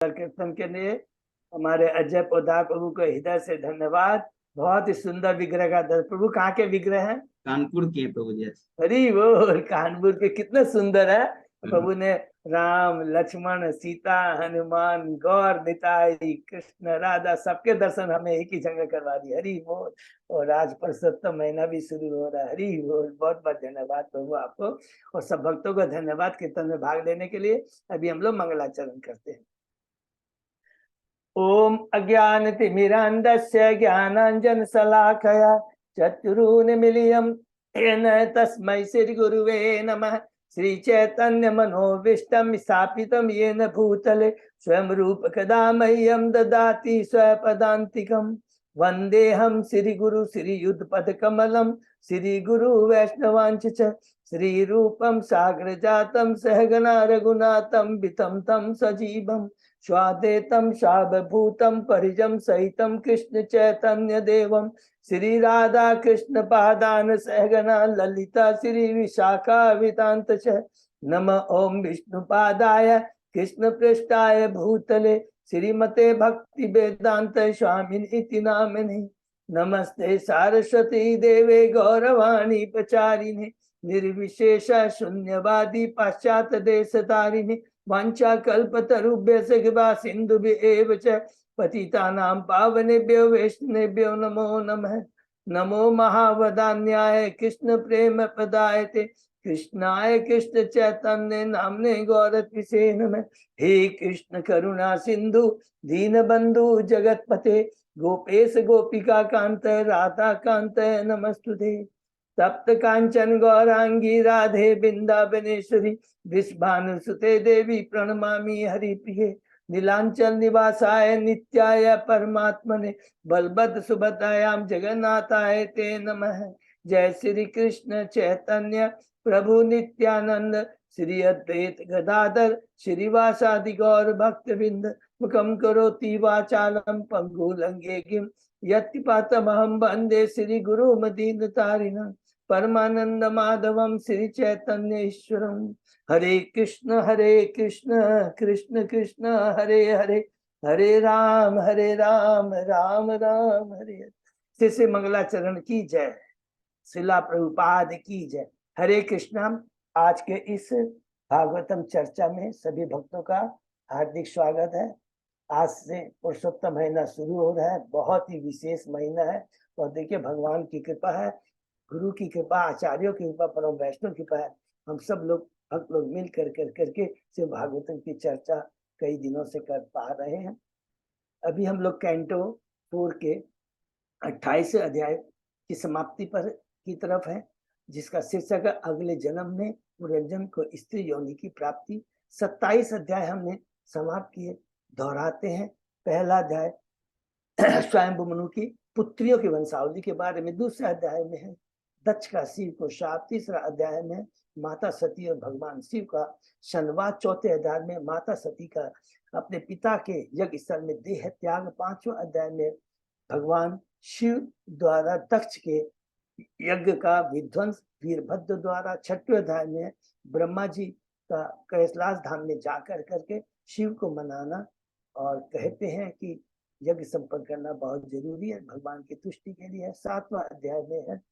कीर्तन के लिए हमारे अजय पोदार प्रभु को हृदय से धन्यवाद। बहुत ही सुंदर विग्रह का दर्शन। प्रभु कहाँ के विग्रह हैं? कानपुर के प्रभु जी। अरे वो कानपुर के कितने सुंदर है। प्रभु ने राम लक्ष्मण सीता हनुमान गौर निताई कृष्ण राधा सबके दर्शन हमें एक ही जगह करवा दी। हरि बोल। और आज पुरुषोत्तम महीना भी शुरू हो रहा है। हरि बोल। बहुत बहुत धन्यवाद प्रभु आपको और सब भक्तों को धन्यवाद कीर्तन में भाग लेने के लिए। अभी हम लोग मंगलाचरण करते हैं। ओम अज्ञानतिमिरान्धस्य ज्ञानाञ्जनशलाकया चक्षुरुन्मीलितं येन तस्मै श्रीगुरुवे नमः। श्रीचैतन्यमनोभीष्टं स्थापितं येन भूतले स्वयं रूप कदा मह्यं ददाति स्वपदान्तिकम्। वन्देऽहं श्रीगुरु श्रीयुतपदकमलं श्रीगुरु वैष्णवांश्च श्रीरूपं साग्रजातं सहगना रघुनाथं वितं तं सजीवम् स्वादेतं सावभूतं परिजं सहितं कृष्ण चैतन्य देवं श्री राधा कृष्ण पादान सहगना ललिता श्री विशाखा वितांत च। नम ओम विष्णुपादाय कृष्ण पृष्ठाय भूतले श्रीमते भक्ति वेदांत स्वामिनि इति नामिने। नमस्ते सारस्वती देवे गौरवाणी प्रचारिणे निर्विशेष शून्यवादी पाश्चात्य देश तारिणे वांछा कल्पतरुभ्यश्च कृपा सिन्धुभ्येव च पतितानां पावनेभ्यो वैष्णवेभ्यो नमो नमः। नमो महावदान्याय कृष्ण प्रेम प्रदायते कृष्णाय कृष्ण चैतन्य नामने गौरत्विषे नमः। हे कृष्ण करुणा सिंधु दीनबंधु जगतपते गोपेश गोपिका कांत राधा कांत नमस्तुते। तप्त कांचन गौरांगी राधे वृंदावनेश्वरी विश्वानुसुते देवी प्रणमामि हरिप्रिये। नीलांचल निवासाय नित्याय परमात्मने बलभद्र सुभद्रायां जगन्नाथाय ते नमः। जय श्री कृष्ण चैतन्य प्रभु नित्यानंद श्री अद्वैत गदाधर श्रीवासादि गौर भक्तवृंद मुखम करोति वाचालम पंगुलंगे गिम यत्पातमहं वंदे श्री गुरु मदीनतारिणं परमानंद माधवम श्री चैतन्य ईश्वरम। हरे कृष्ण कृष्ण कृष्ण हरे हरे हरे राम राम राम हरे हरे। श्री मंगलाचरण की जय। शिला प्रभुपाद की जय। हरे कृष्णा। आज के इस भागवतम चर्चा में सभी भक्तों का हार्दिक स्वागत है। आज से पुरुषोत्तम महीना शुरू हो रहा है। बहुत ही विशेष महीना है और देखिए भगवान की कृपा है, गुरु की कृपा, आचार्यों की कृपा, परम वैष्णव की कृपा है। हम सब लोग भक्त लोग मिल करके शिव भागवतम की चर्चा कई दिनों से कर पा रहे हैं। अभी हम लोग कैंटो 4 के 28 अध्याय की समाप्ति पर की तरफ है, जिसका शीर्षक है अगले जन्म में पुनर्जन्म को स्त्री योनि की प्राप्ति। 27 अध्याय हमने समाप्त किए। दोहराते हैं। पहला अध्याय स्वयं मनु की पुत्रियों की वंशावली के बारे में, दूसरा अध्याय में है दक्ष का शिव को शाप, तीसरा अध्याय में माता सती और भगवान शिव का संवाद, चौथे अध्याय में माता सती का अपने पिता के यज्ञ स्थल में देह त्याग, पांचवें अध्याय में भगवान शिव द्वारा दक्ष के यज्ञ का विध्वंस वीरभद्र द्वारा, छठवें अध्याय में ब्रह्मा जी का कैलाश धाम में जाकर करके शिव को मनाना और कहते हैं कि यज्ञ संपन्न करना बहुत जरूरी है, भगवान की तुष्टि के लिए है। 7वां अध्याय में है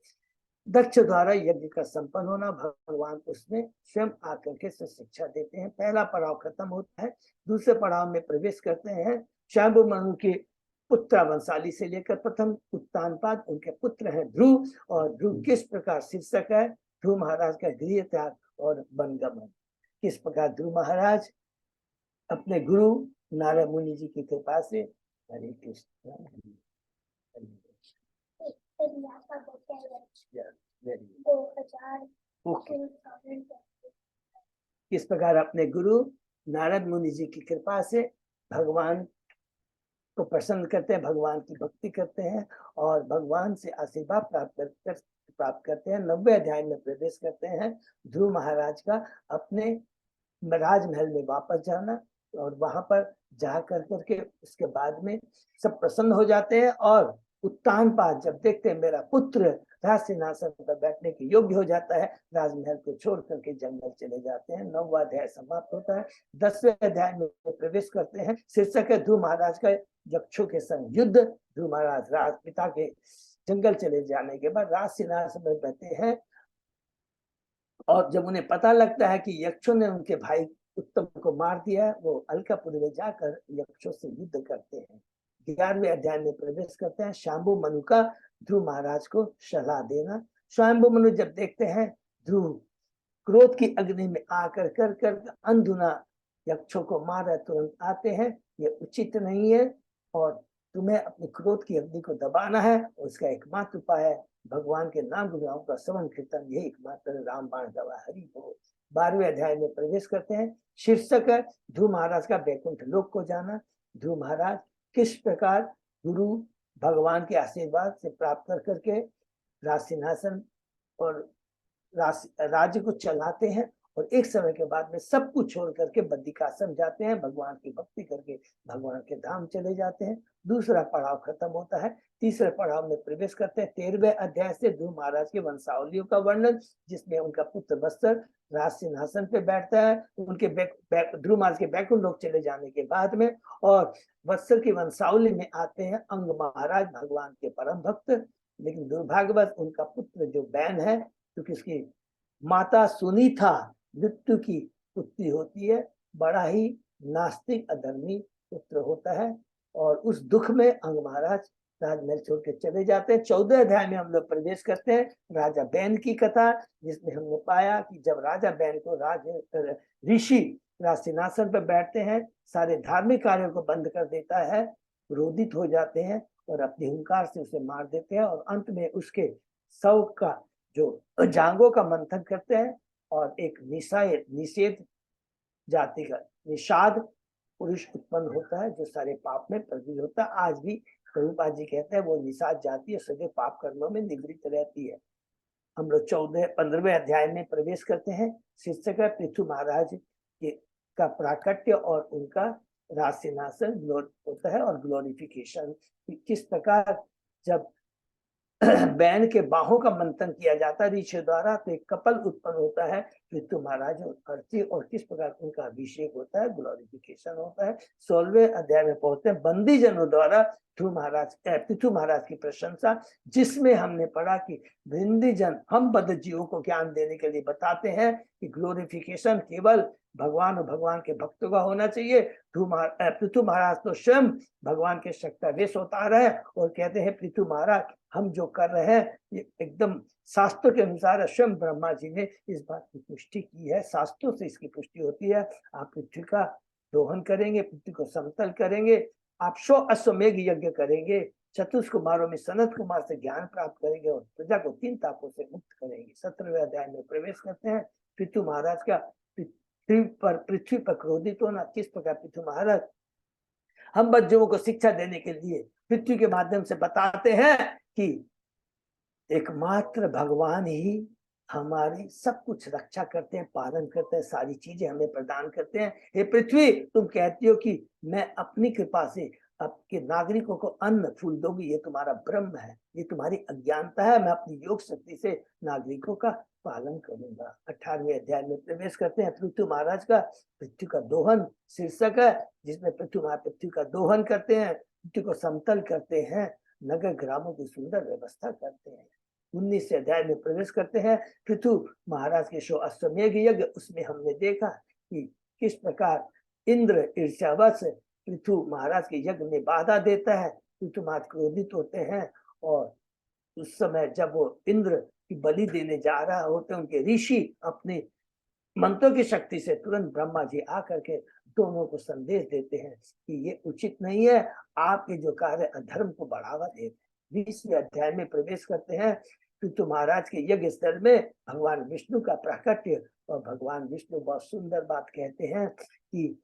दक्ष द्वारा यज्ञ का संपन्न होना, भगवान उसमें स्वयं आकर के शिक्षा देते हैं। पहला पड़ाव खत्म होता है। दूसरे पड़ाव में प्रवेश करते हैं स्वयं मनु के पुत्र वंशाली से लेकर प्रथम उत्तानपाद, उनके पुत्र हैं ध्रुव। और ध्रुव किस प्रकार शीर्षक है ध्रुव महाराज का गृह त्याग और वनगमन। किस प्रकार ध्रुव महाराज अपने गुरु नारद मुनि जी की कृपा से, हरे कृष्ण किस प्रकार अपने गुरु नारद मुनि जी की कृपा से भगवान को प्रसन्न करते हैं, भगवान की भक्ति करते हैं और भगवान से आशीर्वाद प्राप्त करते हैं। 90वें अध्याय में प्रवेश करते हैं ध्रुव महाराज का अपने राजमहल में वापस जाना, और वहां पर जा करके उसके बाद में सब प्रसन्न हो जाते हैं। और उत्तानपाद जब देखते हैं मेरा पुत्र राज सिंहासन पर बैठने के योग्य हो जाता है, राजमहल को छोड़ करके जंगल चले जाते हैं। 9वां अध्याय समाप्त होता है। 10वें अध्याय में प्रवेश करते हैं। शीर्षक है ध्रुव महाराज का यक्षों के संग युद्ध। ध्रुव महाराज राजपिता के जंगल चले जाने के बाद राज सिंहासन पर बैठते हैं, और जब उन्हें पता लगता है कि यक्षों ने उनके भाई उत्तम को मार दिया, वो अलकापुरी में जाकर यक्षों से युद्ध करते हैं। 11वें अध्याय में प्रवेश करते हैं। शांभु मनु का ध्रुव महाराज को सलाह देना। शांभु मनु जब देखते हैं ध्रुव क्रोध की अग्नि में आकर कर कर अंधुना यक्षों को मार रहे, तुरंत आते हैं, ये उचित नहीं है और तुम्हें अपनी क्रोध की अग्नि को दबाना है। उसका एकमात्र उपाय है भगवान के नाम गुणों का श्रवण कीर्तन, यही एकमात्र रामबाण गवा हरि बोल। 12वें अध्याय में प्रवेश करते हैं। शीर्षक है ध्रुव महाराज का बैकुंठ लोक को जाना। ध्रुव महाराज किस प्रकार गुरु भगवान के आशीर्वाद से प्राप्त कर करके राज सिंहासन और राज्य को चलाते हैं, और एक समय के बाद में सब कुछ छोड़ करके बद्रिकाश्रम जाते हैं, भगवान की भक्ति करके भगवान के धाम चले जाते हैं। दूसरा पड़ाव खत्म होता है। तीसरे पड़ाव में प्रवेश करते हैं। 13वें अध्याय से ध्रुव महाराज के वंशावलियों का वर्णन, जिसमें उनका पुत्र वत्सल राज सिंहासन पे बैठता है। उनके ध्रुव महाराज के बैकुंठ लोक चले जाने के बाद में, और वत्सल की वंशावली में आते हैं अंग महाराज, भगवान के परम भक्त। लेकिन दुर्भाग्यवश उनका पुत्र जो बैन है, क्योंकि उसकी माता सुनीता मृत्यु की पुत्री होती है, बड़ा ही नास्तिक अधर्मी पुत्र होता है, और उस दुख में अंग महाराज राजमहल छोड़ के चले जाते हैं। 14 अध्याय में हम लोग प्रवेश करते हैं राजा बैन की कथा, जिसमें हमने पाया कि जब राजा बैन को ऋषि राज सिंहासन पर बैठते हैं, सारे धार्मिक कार्यों को बंद कर देता है, क्रोधित हो जाते हैं और अपने हुंकार से उसे मार देते हैं, और अंत में उसके शव का जो जांगों का मंथन करते हैं, और एक निषेध जाति का निषाद पुरुष उत्पन्न होता है, जो सारे पाप में प्रवृत्त होता है। आज भी प्रभुपाद जी कहते हैं वो निषाद जाति है, सदैव पाप कर्मों में निवृत्त रहती है। हम लोग 15वें अध्याय में प्रवेश करते हैं। शीर्षक है पृथु महाराज का प्राकट्य और उनका राज सिंहासन होता है और ग्लोरिफिकेशन। किस प्रकार जब बैन के बाहों का मंथन किया जाता है ऋषि द्वारा, तो एक कपल उत्पन्न होता है पृथु महाराज और अर्थी, और किस प्रकार उनका अभिषेक होता है, ग्लोरिफिकेशन होता है। 16वें अध्याय में पहुंचते हैं बंदी जनों द्वारा पृथु महाराज की प्रशंसा, जिसमें हमने पढ़ा कि बंदी जन हम बद्ध जीवों को ज्ञान देने के लिए बताते हैं कि ग्लोरिफिकेशन केवल भगवान और भगवान के भक्तों का होना चाहिए। पृथु महाराज तो स्वयं भगवान के शक्तावेश उतार है और कहते हैं पृथु महाराज हम जो कर रहे हैं ये एकदम शास्त्रों के अनुसार, स्वयं ब्रह्मा जी ने इस बात की पुष्टि की है, शास्त्रों से इसकी पुष्टि होती है। आप पृथ्वी का दोहन करेंगे, पृथ्वी को समतल करेंगे, आप 100 अश्वमेघ यज्ञ करेंगे, चतुष कुमारों में सनत कुमार से ज्ञान प्राप्त करेंगे और प्रजा को 3 तापों से मुक्त करेंगे। 17वें अध्याय में प्रवेश करते हैं। पृथु महाराज का पृथ्वी पर क्रोधित होना, किस प्रकार पृथु महाराज हम बच्चों को शिक्षा देने के लिए पृथ्वी के माध्यम से बताते हैं कि एकमात्र भगवान ही हमारी सब कुछ रक्षा करते हैं, पालन करते हैं, सारी चीजें हमें प्रदान करते हैं। हे पृथ्वी, तुम कहती हो कि मैं अपनी कृपा से आपके नागरिकों को अन्न फूल दूंगी, ये तुम्हारा भ्रम है, ये तुम्हारी अज्ञानता है। मैं अपनी योग शक्ति से नागरिकों का पालन करूंगा। 18वें अध्याय में प्रवेश करते हैं। पृथु महाराज का पृथ्वी का दोहन शीर्षक है, जिसमें पृथु महाराज पृथ्वी का दोहन करते हैं, पृथ्वी को समतल करते हैं, नगर ग्रामों की सुंदर व्यवस्था करते हैं। 19वें अध्याय में प्रवेश करते हैं। पृथु महाराज के 100 अश्वमेघ यज्ञ, उसमें हमने देखा कि किस प्रकार इंद्र ईर्ष्यावश पृथु महाराज के यज्ञ में बाधा देता है। पृथु महाराज क्रोधित होते हैं और उस समय जब वो इंद्र की बलि देने जा रहा होते, उनके ऋषि अपने मंत्रों की शक्ति से तुरंत ब्रह्मा जी आकर के दोनों को संदेश देते हैं कि ये उचित नहीं है, आपके जो कार्य अधर्म को बढ़ावा देते हैं। 20वें अध्याय में प्रवेश करते हैं। पृथु महाराज के यज्ञ स्थल में भगवान विष्णु का प्राकट्य, और भगवान विष्णु बहुत सुंदर बात कहते हैं कि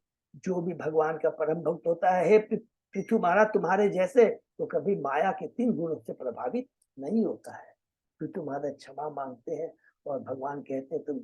जो भी भगवान का परम भक्त होता है, हे पृथु महाराज तुम्हारे जैसे तो कभी माया के 3 गुणों से प्रभावित नहीं होता है। पृथु महाराज क्षमा मांगते हैं और भगवान कहते हैं तुम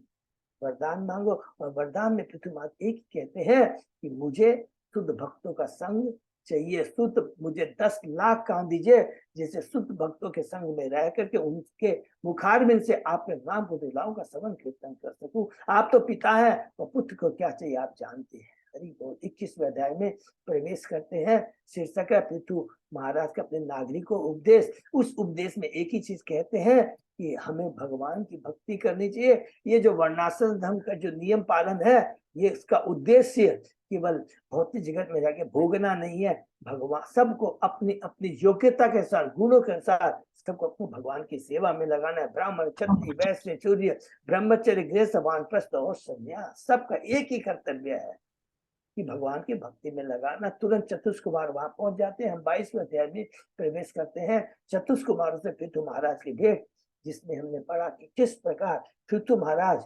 वरदान मांगो, और वरदान में पृथु महाराज एक कहते हैं कि मुझे शुद्ध भक्तों का संग चाहिए सुत, मुझे 10 लाख काम दीजिए, जिसे सुत भक्तों के संग में रह करके उनके मुखारबिंद से आपके नाम को दिलाऊं का श्रवण कीर्तन कर सकूं। आप तो पिता है, तो पुत्र को क्या चाहिए आप जानते हैं। हरि बोल। 21वें अध्याय में प्रवेश करते हैं। शीर्षक है पृथु महाराज का अपने नागरिकों को उपदेश। उस उपदेश में एक ही चीज कहते हैं कि हमें भगवान की भक्ति करनी चाहिए। ये जो वर्णाश्रम धर्म का जो नियम पालन है, ये इसका उद्देश्य केवल भौतिक जगत में जाके भोगना नहीं है। भगवान सबको अपनी अपनी योग्यता के अनुसार, गुणों के अनुसार सबको अपने भगवान की सेवा में लगाना है। ब्राह्मण, क्षत्रिय, वैश्य, शूद्र, ब्रह्मचर्य, गृहस्थ, वानप्रस्थ और संन्यास, सबका एक ही कर्तव्य है कि भगवान की भक्ति में लगाना। तुरंत चतुष्कुमार वहां पहुंच जाते हैं। हम 22वें अध्याय में प्रवेश करते हैं। चतुष्कुमारों से पृथु महाराज की भेंट, जिसमें हमने पढ़ा कि किस प्रकार पृथु महाराज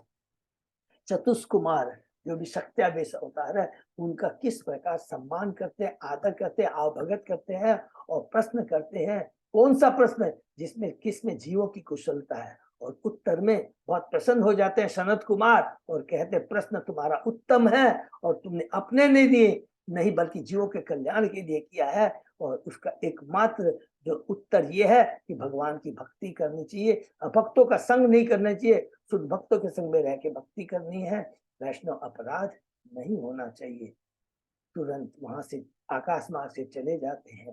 चतुष्कुमार जो भी सत्यावेश अवतार है, उनका किस प्रकार सम्मान करते हैं, आदर करते हैं, आवभगत करते हैं और प्रश्न करते हैं। कौन सा प्रश्न? जिसमें किसमें जीवों की कुशलता है, और उत्तर में बहुत प्रसन्न हो जाते हैं सनत कुमार और कहते हैं प्रश्न तुम्हारा उत्तम है और तुमने अपने नहीं दिए, नहीं बल्कि जीवों के कल्याण के लिए किया है। और उसका एकमात्र जो उत्तर ये है कि भगवान की भक्ति करनी चाहिए, अभक्तों का संग नहीं करना चाहिए, शुद्ध भक्तों के संग में रह के भक्ति करनी है। वैष्णव अपराध नहीं होना चाहिए। तुरंत वहां से आकाश मार्ग से चले जाते हैं।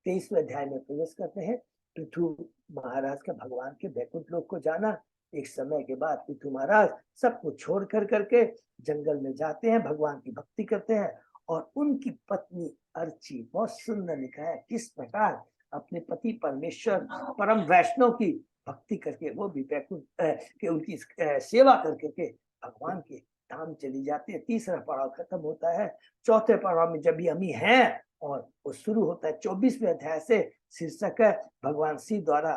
23वें अध्याय में प्रवेश करते हैं। पृथु महाराज का भगवान के बैकुंठ लोक को जाना। एक समय के बाद पृथु महाराज सब कुछ छोड़ कर करके जंगल में जाते हैं, भगवान की भक्ति करते हैं। और उनकी पत्नी अर्ची, बहुत सुंदर लिखा है किस प्रकार अपने पति परमेश्वर परम वैष्णव की भक्ति करके वो भी बैकुंठ के उनकी सेवा करके के भगवान के धाम चली जाती है। तीसरा पड़ाव खत्म होता है। चौथे पड़ाव में जब भी हम हैं और वो शुरू होता है 24वें अध्याय से। शीर्षक है भगवान शिव द्वारा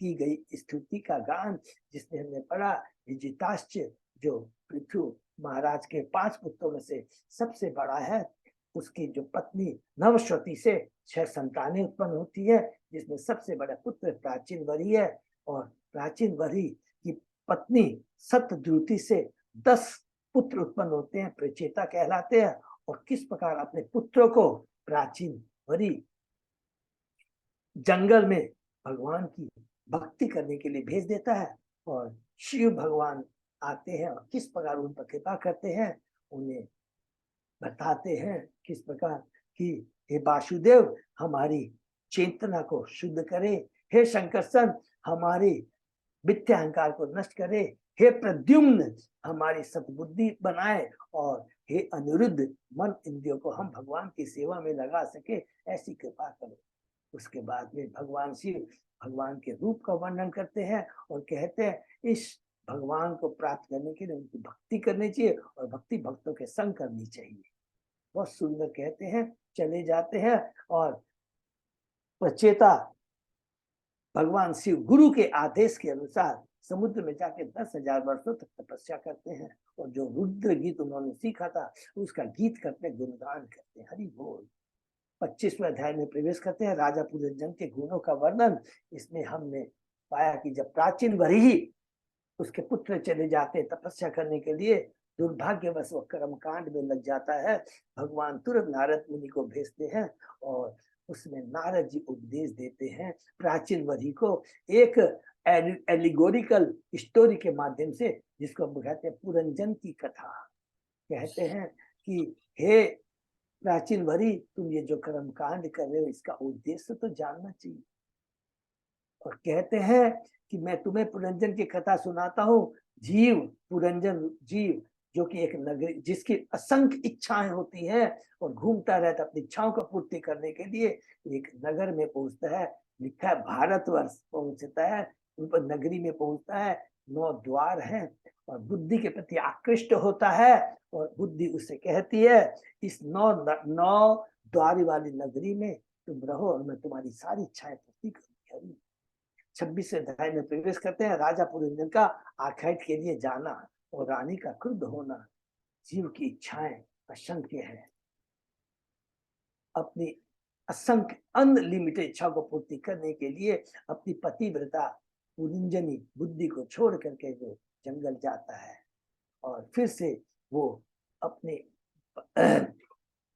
की गई स्तुति का गान, जिसमें हमने पढ़ा विजिताश्च जो पृथु महाराज के 5 पुत्रों में से सबसे बड़ा है, उसकी जो पत्नी नवश्वती से 6 संतानें उत्पन्न होती है, जिसमें सबसे बड़ा पुत्र प्राचीन वरी है। और प्राचीन वरी की पत्नी सत्यद्रुति से 10 पुत्र उत्पन्न होते हैं, प्रचेता कहलाते हैं। और किस प्रकार अपने पुत्रों को प्राचीन वरी जंगल में भगवान की भक्ति करने के लिए भेज देता है, और शिव भगवान आते हैं और किस प्रकार उन पर कृपा करते हैं, उन्हें बताते हैं किस प्रकार कि हे वासुदेव हमारी चेतना को शुद्ध करे, हे शंकरसन हमारी मिथ्या अहंकार को नष्ट करे, हे प्रद्युम्न हमारी सद्बुद्धि बनाए, और हे अनिरुद्ध मन इंद्रियों को हम भगवान की सेवा में लगा सके, ऐसी कृपा करो। उसके बाद में भगवान शिव भगवान के रूप का वर्णन करते हैं और कहते हैं इस भगवान को प्राप्त करने के लिए उनकी भक्ति करनी चाहिए और भक्ति भक्तों के संग करनी चाहिए। बहुत सुंदर कहते हैं। चले जाते हैं और प्रचेता भगवान शिव गुरु के आदेश के अनुसार समुद्र में जाके 10,000 वर्षों तक तपस्या करते हैं, और जो रुद्र गीत उन्होंने सीखा था उसका गीत करते गुणगान करते हैं। हरि बोल। 25वें अध्याय में प्रवेश करते हैं। राजा पुरंजन के गुणों का वर्णन। इसमें हमने पाया कि जब प्राचीन वरी उसके पुत्र चले जाते हैं तपस्या करने के लिए, दुर्भाग्यवश वो कर्म कांड में लग जाता है। भगवान तुरंत नारद मुनि को भेजते हैं और उसमें नारद जी उपदेश देते हैं प्राचीन वरी को एक एलिगोरिकल स्टोरी के माध्यम से, जिसको हम कहते हैं पुरंजन की कथा। कहते हैं कि हे प्राचीन वरी, तुम ये जो कर्म कांड कर रहे हो इसका उद्देश्य तो जानना चाहिए। और कहते हैं कि मैं तुम्हें पुरंजन की कथा सुनाता हूँ। जीव पुरंजन जीव जो कि एक नगरी जिसकी असंख्य इच्छाएं होती हैं और घूमता रहता अपनी इच्छाओं को पूर्ति करने के लिए, एक नगर में पहुंचता है। लिखा है भारतवर्ष पहुंचता है, ऊपर नगरी में पहुंचता है। 9 द्वार हैं और बुद्धि के प्रति आकृष्ट होता है, और बुद्धि उसे कहती है इस 9 द्वार वाली नगरी में तुम रहो और मैं तुम्हारी सारी इच्छाएं पूर्ति करूंगी। 26वें अध्याय में प्रवेश करते हैं। राजा पुरंजन का आख्यात के लिए जाना और रानी का क्रुद्ध होना। जीव की इच्छाएं असंख्य है, अपनी असंख्य अनलिमिटेड इच्छा को पूर्ति करने के लिए अपनी पतिव्रता पुरंजनी बुद्धि को छोड़ करके वो जंगल जाता है, और फिर से वो अपने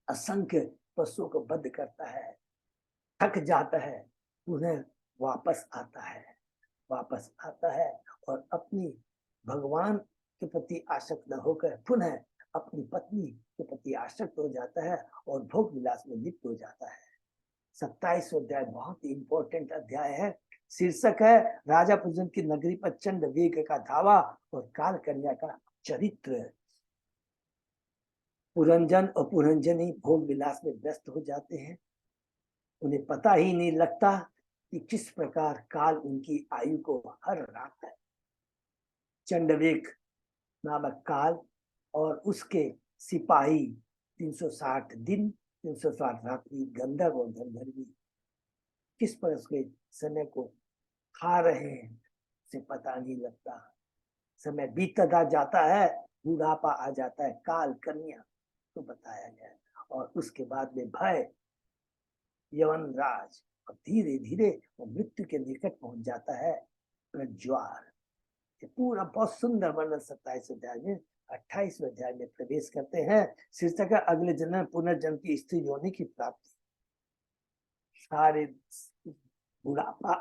असंख्य पशुओं को बद्ध करता है, थक जाता है, पुनः वापस आता है, और अपनी भगवान के प्रति आसक्त न होकर पुनः अपनी पत्नी के प्रति आसक्त हो जाता है और भोग विलास में लिप्त हो जाता है। 27वां अध्याय बहुत ही इंपॉर्टेंट अध्याय है। शीर्षक है राजा पुरंजन की नगरी पर चंड वेग का धावा और काल कन्या का चरित्र। पुरंजन और पुरंजनी भोग विलास में व्यस्त हो जाते हैं। उन्हें पता ही नहीं लगता कि किस प्रकार काल उनकी आयु को हर रहा है। चंडवेग नामक काल और उसके सिपाही 360 दिन 360 रात्रि गंधर्व और गंधर्वी किस पर उसके समय को खा रहे हैं से पता नहीं लगता। समय बीतता जाता है, बुढ़ापा आ जाता है, काल कन्या तो बताया गया, और उसके बाद में भय, यवन राज, और धीरे धीरे वो मृत्यु के निकट पहुंच जाता है। प्रज्वार, ये पूरा बहुत सुंदर वर्णन 27 अध्याय में। 28वें अध्याय में प्रवेश करते हैं। शीर्षक है अगले जन्म पुनर्जन्म की स्त्री योनि की प्राप्ति। सारे बुढ़ापा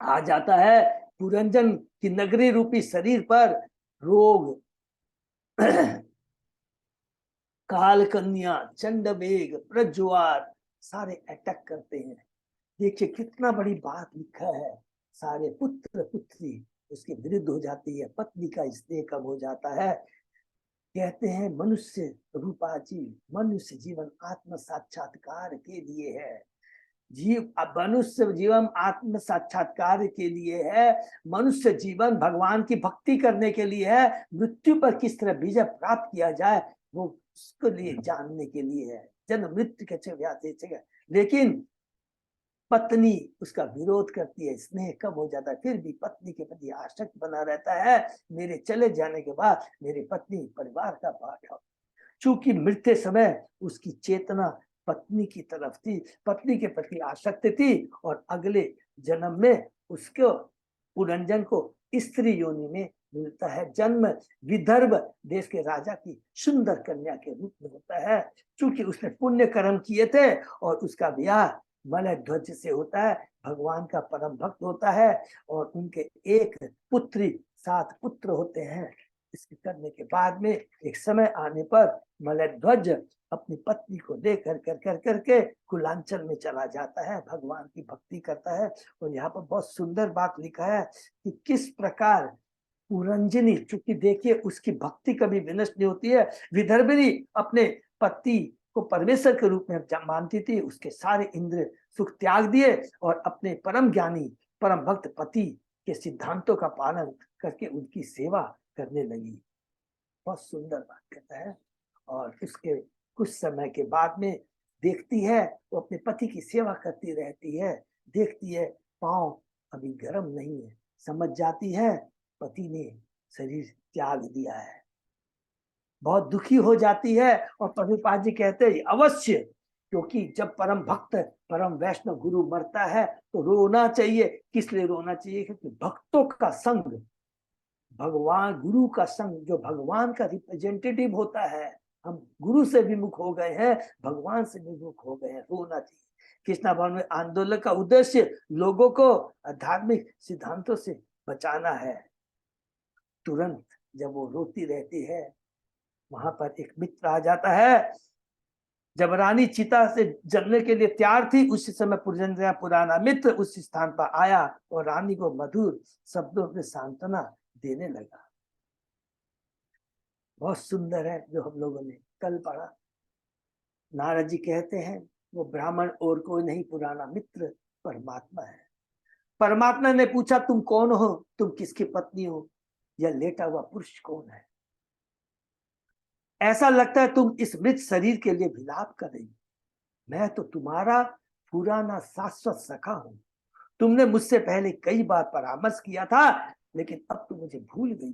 आ जाता है, पुरंजन की नगरी रूपी शरीर पर रोग, काल कन्या, चंडवेग, प्रज्वार सारे अटैक करते हैं। देखिए कितना बड़ी बात लिखा है। सारे पुत्र पुत्री उसके विरुद्ध हो जाती है, पत्नी का स्नेह कम हो जाता है। कहते हैं मनुष्य रूपा जीव, मनुष्य जीवन आत्म साक्षात्कार के लिए है। मनुष्य जीवन आत्म साक्षात्कार के लिए है। मनुष्य जीवन भगवान की भक्ति करने के लिए है। मृत्यु पर किस तरह विजय प्राप्त किया जाए वो उसके लिए जानने के लिए है। जन्म मृत्यु के लेकिन पत्नी उसका विरोध करती है, स्नेह कम हो जाता है, फिर भी पत्नी के प्रति आसक्त बना रहता है। मेरे चले जाने के बाद मेरी पत्नी परिवार का पाठ हो। चूंकि मृत्यु समय उसकी चेतना पत्नी की तरफ थी, पत्नी के प्रति आसक्त थी, और अगले जन्म में उसको पुरंजन को स्त्री योनि में मिलता है। जन्म विदर्भ देश के राजा की सुंदर कन्या के रूप में होता है। चूंकि उसने पुण्य कर्म किए थे और उसका ब्याह मलय ध्वज से होता है, भगवान का परम भक्त होता है, और उनके एक पुत्री 7 पुत्र होते हैं। इसके करने के बाद में एक समय आने पर मलय ध्वज अपनी पत्नी को लेकर करके कुलांचल में चला जाता है, भगवान की भक्ति करता है। और यहाँ पर बहुत सुंदर बात लिखा है कि किस प्रकार पुरंजनी, चूंकि देखिए उसकी भक्ति कभी विनष्ट नहीं होती है। विदर्भिनी अपने पति को परमेश्वर के रूप में मानती थी, उसके सारे इंद्र सुख त्याग दिए और अपने परम ज्ञानी परम भक्त पति के सिद्धांतों का पालन करके उनकी सेवा करने लगी। बहुत सुंदर बात कहता है। और उसके कुछ समय के बाद में देखती है वो अपने पति की सेवा करती रहती है, देखती है पांव अभी गर्म नहीं है, समझ जाती है पति ने शरीर त्याग दिया है, बहुत दुखी हो जाती है। और प्रभुपाद जी कहते हैं अवश्य, क्योंकि जब परम भक्त परम वैष्णव गुरु मरता है तो रोना चाहिए। किस लिए रोना चाहिए? क्योंकि भक्तों का संग, भगवान गुरु का संग जो भगवान का रिप्रेजेंटेटिव होता है, हम गुरु से विमुख हो गए हैं, भगवान से विमुख हो गए हैं, रोना चाहिए। कृष्णा भवन में आंदोलन का उद्देश्य लोगों को आध्यात्मिक सिद्धांतों से बचाना है। तुरंत जब वो रोती रहती है, वहां पर एक मित्र आ जाता है। जब रानी चिता से जलने के लिए तैयार थी, उस समय पुरंजन का पुराना मित्र उस स्थान पर आया और रानी को मधुर शब्दों में सांत्वना देने लगा। बहुत सुंदर है जो हम लोगों ने कल पढ़ा। नारद जी कहते हैं वो ब्राह्मण और कोई नहीं, पुराना मित्र परमात्मा है। परमात्मा ने पूछा तुम कौन हो, तुम किसकी पत्नी हो, यह लेटा हुआ पुरुष कौन है? ऐसा लगता है तुम इस मृत शरीर के लिए विलाप कर रही। मैं तो तुम्हारा पुराना शाश्वत सखा हूं। तुमने मुझसे पहले कई बार परामर्श किया था, लेकिन अब तुम मुझे भूल गई।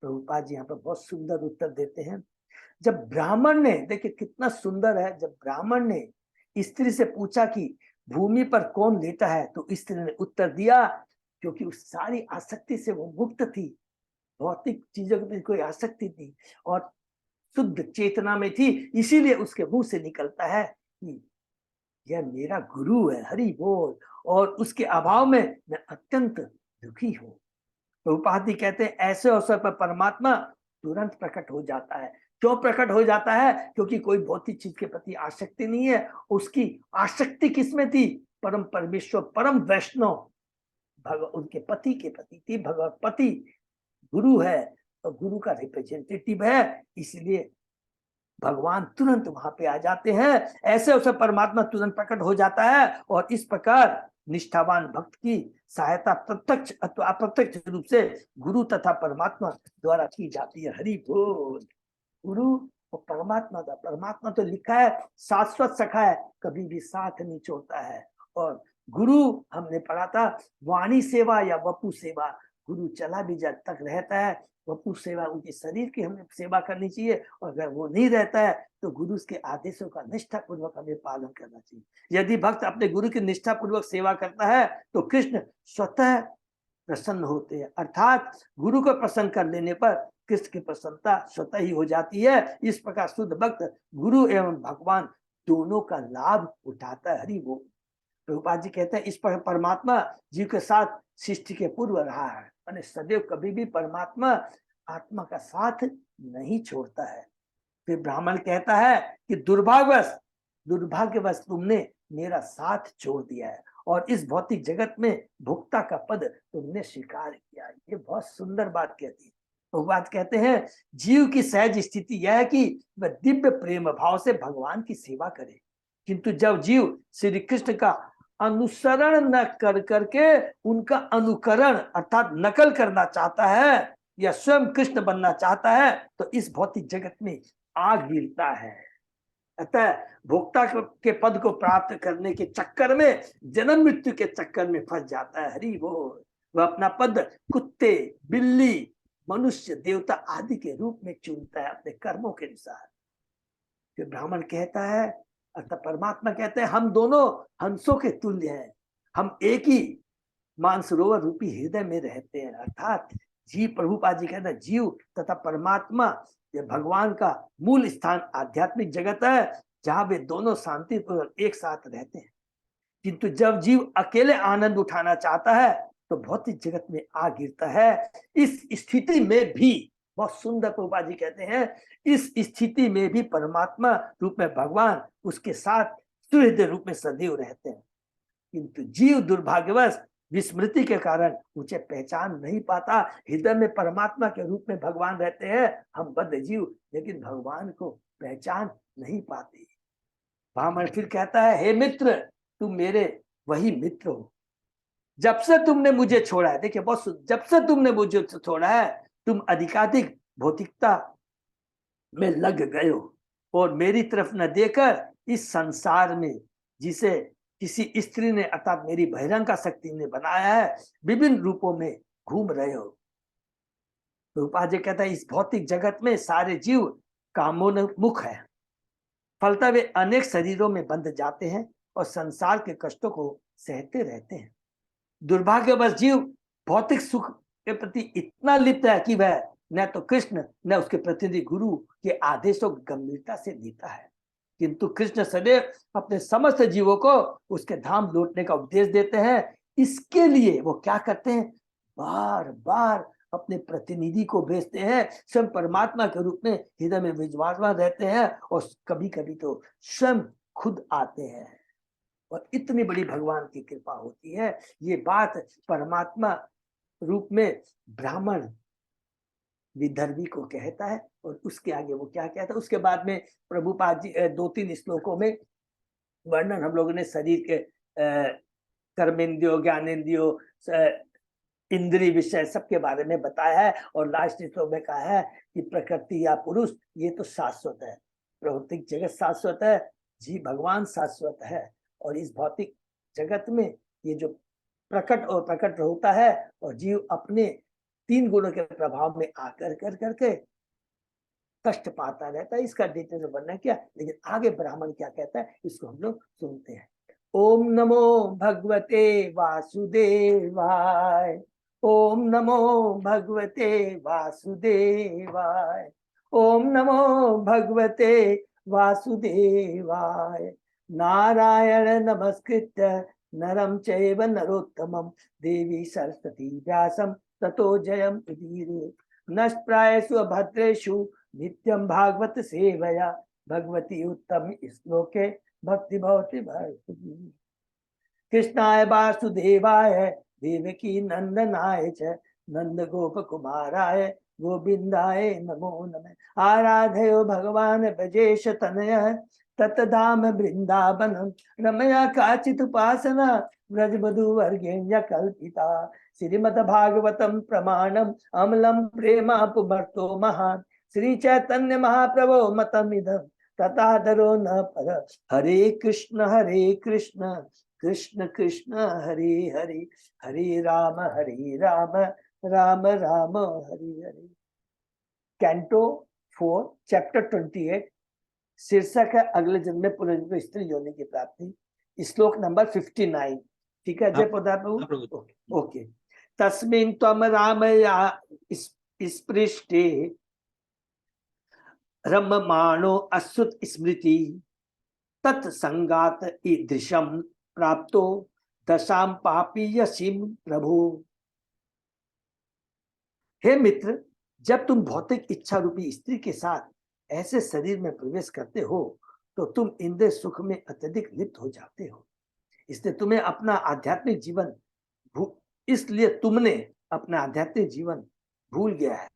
प्रभुपाद जी यहाँ पर बहुत सुंदर उत्तर देते हैं। जब ब्राह्मण ने, देखिए कितना सुंदर है, जब ब्राह्मण ने स्त्री से पूछा कि भूमि पर कौन लेटा है, तो स्त्री ने उत्तर दिया, क्योंकि उस सारी आसक्ति से वो मुक्त थी, भौतिक चीजों की कोई आसक्ति थी, और शुद्ध चेतना में थी, इसीलिए उसके मुंह से निकलता है कि यह मेरा गुरु है, हरि बोल, और उसके अभाव में मैं अत्यंत दुखी हूं। प्रभुपाद जी कहते हैं ऐसे अवसर पर परमात्मा तुरंत प्रकट हो जाता है। क्यों प्रकट हो जाता है? क्योंकि कोई भौतिक चीज के प्रति आसक्ति नहीं है। उसकी आसक्ति किसमें थी? परम परमेश्वर, परम वैष्णव उनके पति के प्रति थी। भगवत पति गुरु है और गुरु का रिप्रेजेंटेटिव है, इसलिए भगवान तुरंत वहां पे आ जाते हैं। ऐसे अवसर परमात्मा तुरंत प्रकट हो जाता है और इस प्रकार निष्ठावान भक्त की सहायता प्रत्यक्ष अथवा अप्रत्यक्ष रूप से गुरु तथा परमात्मा द्वारा की जाती है। हरि बोल। गुरु और परमात्मा तो लिखा है शाश्वत सखा है, कभी भी साथ नहीं छोड़ता है। और गुरु हमने पढ़ा था वाणी सेवा या वपु सेवा, गुरु चला भी जब तक रहता है, वपु सेवा उनके शरीर की हमें सेवा करनी चाहिए, और अगर वो नहीं रहता है तो गुरु के आदेशों का निष्ठा पूर्वक हमें पालन करना चाहिए। यदि भक्त अपने गुरु की निष्ठा पूर्वक सेवा करता है तो कृष्ण स्वतः प्रसन्न होते हैं, अर्थात गुरु को प्रसन्न कर लेने पर कृष्ण की प्रसन्नता स्वतः ही हो जाती है। इस प्रकार शुद्ध भक्त गुरु एवं भगवान दोनों का लाभ उठाता है। हरि बोल। प्रभुपाद जी कहते हैं इस पर परमात्मा जीव के साथ सृष्टि के पूर्व रहा है, और सदैव कभी भी परमात्मा आत्मा का साथ नहीं छोड़ता है। फिर ब्राह्मण कहता है कि दुर्भाग्यवश तुमने मेरा साथ छोड़ दिया है और इस भौतिक जगत में भोक्ता का पद तुमने स्वीकार किया। ये बहुत सुंदर बात कहती है। प्रभुपाद कहते हैं जीव की सहज स्थिति यह है कि वह दिव्य प्रेम भाव से भगवान की सेवा करे, किंतु जब जीव श्री कृष्ण का अनुसरण न कर करके उनका अनुकरण अर्थात नकल करना चाहता है या स्वयं कृष्ण बनना चाहता है तो इस भौतिक जगत में आग गिरता है। अतः भोक्ता के पद को प्राप्त करने के चक्कर में, जन्म मृत्यु के चक्कर में फंस जाता है। हरि बोल। वह अपना पद कुत्ते, बिल्ली, मनुष्य, देवता आदि के रूप में चुनता है अपने कर्मों के अनुसार। फिर ब्राह्मण कहता है अर्थात परमात्मा कहते हैं हम दोनों हंसों के तुल्य हैं, हम एक ही मानसरोवर रूपी हृदय में रहते हैं। अर्थात जीव, प्रभुपाद जी कहते हैं जीव तथा परमात्मा भगवान का मूल स्थान आध्यात्मिक जगत है, जहां वे दोनों शांतिपूर्वक एक साथ रहते हैं। किंतु जब जीव अकेले आनंद उठाना चाहता है तो भौतिक जगत में आ गिरता है। इस स्थिति में भी, बहुत सुंदर प्रभुपाद जी कहते हैं, इस स्थिति में भी परमात्मा रूप में भगवान उसके साथ सुहृदय रूप में सदैव रहते हैं। किंतु जीव दुर्भाग्यवश विस्मृति के कारण उसे पहचान नहीं पाता। हृदय में परमात्मा के रूप में भगवान रहते हैं हम बद्ध जीव, लेकिन भगवान को पहचान नहीं पाते। ब्राह्मण फिर कहता है हे मित्र, तुम मेरे वही मित्र हो, जब से तुमने मुझे छोड़ा है, देखिए बहुत, जब से तुमने मुझे छोड़ा है तुम अधिकाधिक भौतिकता में लग गए हो और मेरी तरफ न देकर इस संसार में जिसे किसी स्त्री ने अर्थात मेरी बहिरंगा शक्ति ने बनाया है विभिन्न रूपों में घूम रहे हो। रूपा जी कहता है इस भौतिक जगत में सारे जीव कामोन्मुख है, फलता वे अनेक शरीरों में बंध जाते हैं और संसार के कष्टों को सहते रहते हैं। दुर्भाग्यवश जीव भौतिक सुख के प्रति इतना लिप्त है कि वह न तो कृष्ण न उसके प्रतिनिधि गुरु के आदेशों को गंभीरता से लेता है। किंतु कृष्ण सदैव अपने समस्त जीवों को उसके धाम लौटने का उपदेश देते हैं। इसके लिए वो क्या करते हैं, बार बार अपने प्रतिनिधि को भेजते हैं, स्वयं परमात्मा के रूप में हृदय में विराजमान रहते हैं और कभी कभी तो स्वयं खुद आते हैं। और इतनी बड़ी भगवान की कृपा होती है। ये बात परमात्मा रूप में ब्राह्मण विदर्भी को कहता है और उसके आगे वो क्या कहता है, उसके बाद में प्रभुपाद जी 2-3 श्लोकों में वर्णन हम लोगों ने शरीर के कर्मेंद्रियों, ज्ञानेंद्रियों, इंद्रिय विषय सबके बारे में बताया है और लास्ट श्लोक में कहा है कि प्रकृति या पुरुष ये तो शाश्वत है, भौतिक जगत शाश्वत है, जी भगवान शाश्वत है। और इस भौतिक जगत में ये जो प्रकट होता है और जीव अपने 3 गुणों के प्रभाव में आकर करके कष्ट पाता रहता है। इसका डिटेल में वर्णन किया, लेकिन आगे ब्राह्मण क्या कहता है इसको हम लोग सुनते हैं। ओम नमो भगवते वासुदेवाय, ओम नमो भगवते वासुदेवाय, ओम नमो भगवते वासुदेवाय। नारायण नमस्कृत्य नरं चैव नरोत्तमं देवी सरस्वती व्यासं ततो जयम् उदीरये। नष्टप्रायेषु भद्रेषु नित्यं भागवत सेवया भगवती उत्तम श्लोके भक्ति भवति भारती। कृष्णाय वासुदेवाय देवकी नंदनाय च नंद गोप कुमाराय गोविंदाय नमो नमः। आराधयो भगवान ब्रजेश तनय ततधाम वृंदावनम रमया काचित उपासना व्रजवधूवर्गेण्य कल्पिता। श्रीमद्भागवतम प्रमाणम अमलम प्रेमापुमर्तो महान श्री चैतन्य महाप्रभो मतमिदं तथाधरो न पर। हरे कृष्ण कृष्ण कृष्ण हरे हरे हरे राम राम राम हरे हरे। कैंटो 4 चैप्टर 28 शीर्षक है अगले जन्म में पुनर्जन्म स्त्री योनि की प्राप्ति। श्लोक नंबर 59। ठीक है जय पदा प्रभु। ओके। तस्मिन् त्वम रामया स्पृष्टे रममाणो अश्रुत स्मृति तत्संगात ईदृशम प्राप्तो दशाम पापी यसीम प्रभु। हे मित्र, जब तुम भौतिक इच्छा रूपी स्त्री के साथ ऐसे शरीर में प्रवेश करते हो तो तुम इंद्रिय सुख में अत्यधिक लिप्त हो जाते हो। इसलिए तुमने अपना आध्यात्मिक जीवन भूल गया है।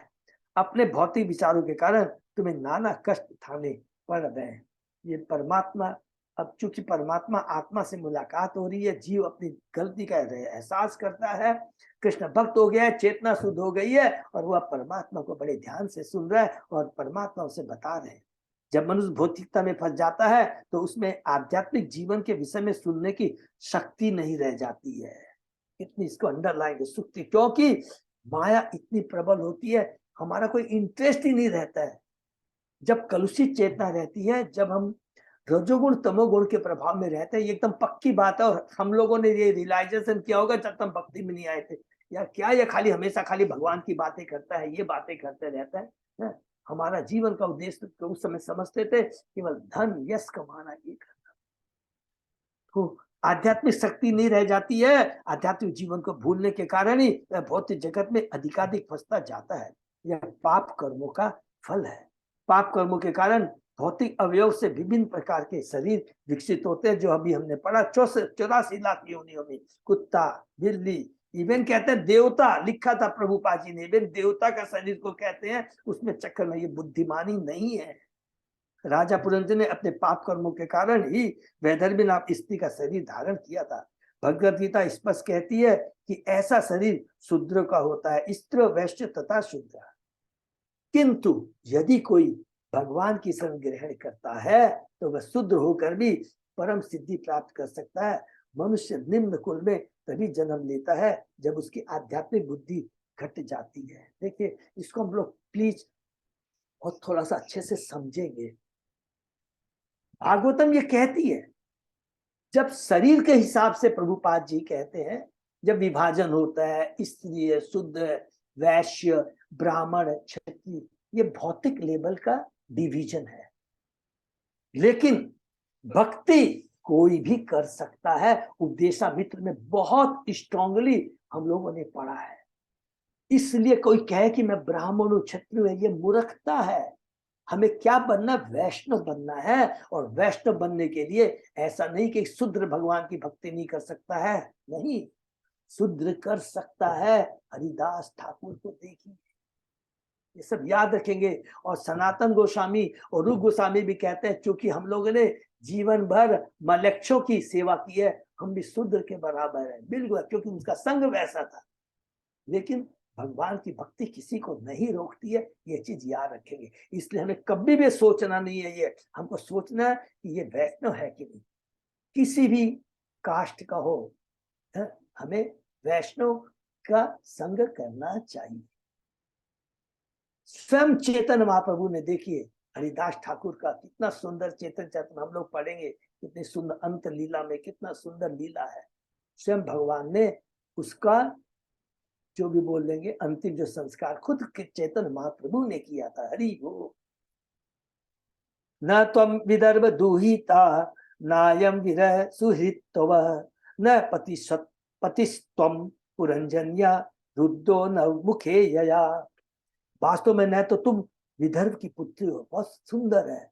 अपने भौतिक विचारों के कारण तुम्हें नाना कष्ट उठाने पड़ रहे हैं। ये परमात्मा, अब चूंकि परमात्मा आत्मा से मुलाकात हो रही है, जीव अपनी गलती का एहसास करता है, कृष्ण भक्त हो गया है, चेतना शुद्ध हो गई है और वह परमात्मा को बड़े ध्यान से सुन रहा है और परमात्मा उसे बता रहे हैं। जब मनुष्य भौतिकता में फंस जाता है तो उसमें आध्यात्मिक जीवन के विषय में सुनने की शक्ति नहीं रह जाती है। इतनी इसको अंडरलाइन सुक्ति, क्योंकि माया इतनी प्रबल होती है, हमारा कोई इंटरेस्ट ही नहीं रहता है। जब कलुषित चेतना रहती है, जब हम रजोगुण तमोगुण के प्रभाव में रहते हैं, ये एकदम पक्की बात है। और हम लोगों ने ये रियलाइजेशन किया होगा जब तक भक्ति में नहीं आए थे, या क्या ये खाली हमेशा खाली भगवान की बातें करता है, ये बातें करते रहता है। हमारा जीवन का उद्देश्य तो उस समय समझते थे केवल धन यश कमाना, ये करना। तो आध्यात्मिक शक्ति नहीं रह जाती है। आध्यात्मिक जीवन को भूलने के कारण ही वह भौतिक जगत में अधिकाधिक फंसता जाता है। यह पाप कर्मों का फल है। पाप कर्मों के कारण भौतिक अवयव से विभिन्न प्रकार के शरीर विकसित होते हैं, जो अभी हमने पढ़ा 84 लाख योनियों में। कुत्ता, बिल्ली, इवन कहते हैं देवता, लिखा था प्रभुपाद जी ने, इवन देवता का शरीर को कहते हैं। उसमें चक्कर में ये बुद्धिमानी नहीं है। राजा पुरंदर ने अपने पाप कर्मों के कारण ही वैदर्भी नाम स्त्री का शरीर धारण किया था। भगवद गीता स्पष्ट कहती है कि ऐसा शरीर शूद्र का होता है, स्त्र वैश्य तथा शूद्र। किंतु यदि कोई भगवान की शरण ग्रहण करता है तो वह शूद्र होकर भी परम सिद्धि प्राप्त कर सकता है। मनुष्य निम्न कुल में तभी जन्म लेता है जब उसकी आध्यात्मिक बुद्धि घट जाती है। देखिए, इसको हम लोग प्लीज और थोड़ा सा अच्छे से समझेंगे। भागवतम ये कहती है, जब शरीर के हिसाब से प्रभुपाद जी कहते हैं, जब विभाजन होता है, स्त्री, शुद्ध, वैश्य, ब्राह्मण, क्षत्रिय, ये भौतिक लेवल का डिवीजन है। लेकिन भक्ति कोई भी कर सकता है। उपदेशामृत में बहुत स्ट्रांगली हम लोगों ने पढ़ा है। इसलिए कोई कहे कि मैं ब्राह्मण हूं, क्षत्रिय है, ये मूर्खता है। हमें क्या बनना? वैष्णव बनना है। और वैष्णव बनने के लिए ऐसा नहीं कि शूद्र भगवान की भक्ति नहीं कर सकता है, नहीं, शूद्र कर सकता है। हरिदास ठाकुर को देखिए, ये सब याद रखेंगे। और सनातन गोस्वामी और रूप गोस्वामी भी कहते हैं, क्योंकि हम लोगों ने जीवन भर मलक्षों की सेवा की है, हम भी शूद्र के बराबर है, बिल्कुल, क्योंकि उनका संग वैसा था। लेकिन भगवान की भक्ति किसी को नहीं रोकती है, ये चीज याद रखेंगे। इसलिए हमें कभी भी सोचना नहीं है, ये हमको सोचना है कि ये वैष्णव है कि नहीं, किसी भी कास्ट का हो, हमें वैष्णव का संग करना चाहिए। स्वयं चेतन महाप्रभु ने, देखिए हरिदास ठाकुर का कितना सुंदर चेतन चेतन हम लोग पढ़ेंगे, कितनी सुंदर अंत लीला में कितना सुंदर लीला है। स्वयं भगवान ने उसका जो भी बोल लेंगे अंतिम जो संस्कार खुद के चेतन महाप्रभु ने किया था। हरि हो। न त्वं विदर्भ दूहिता नायं विरह सुहृत्तव न पतिस्त्वं पुरंजन्या रुद्धो न मुखे यया। वास्तव में न तो तुम विदर्भ की पुत्री हो, बहुत सुंदर है,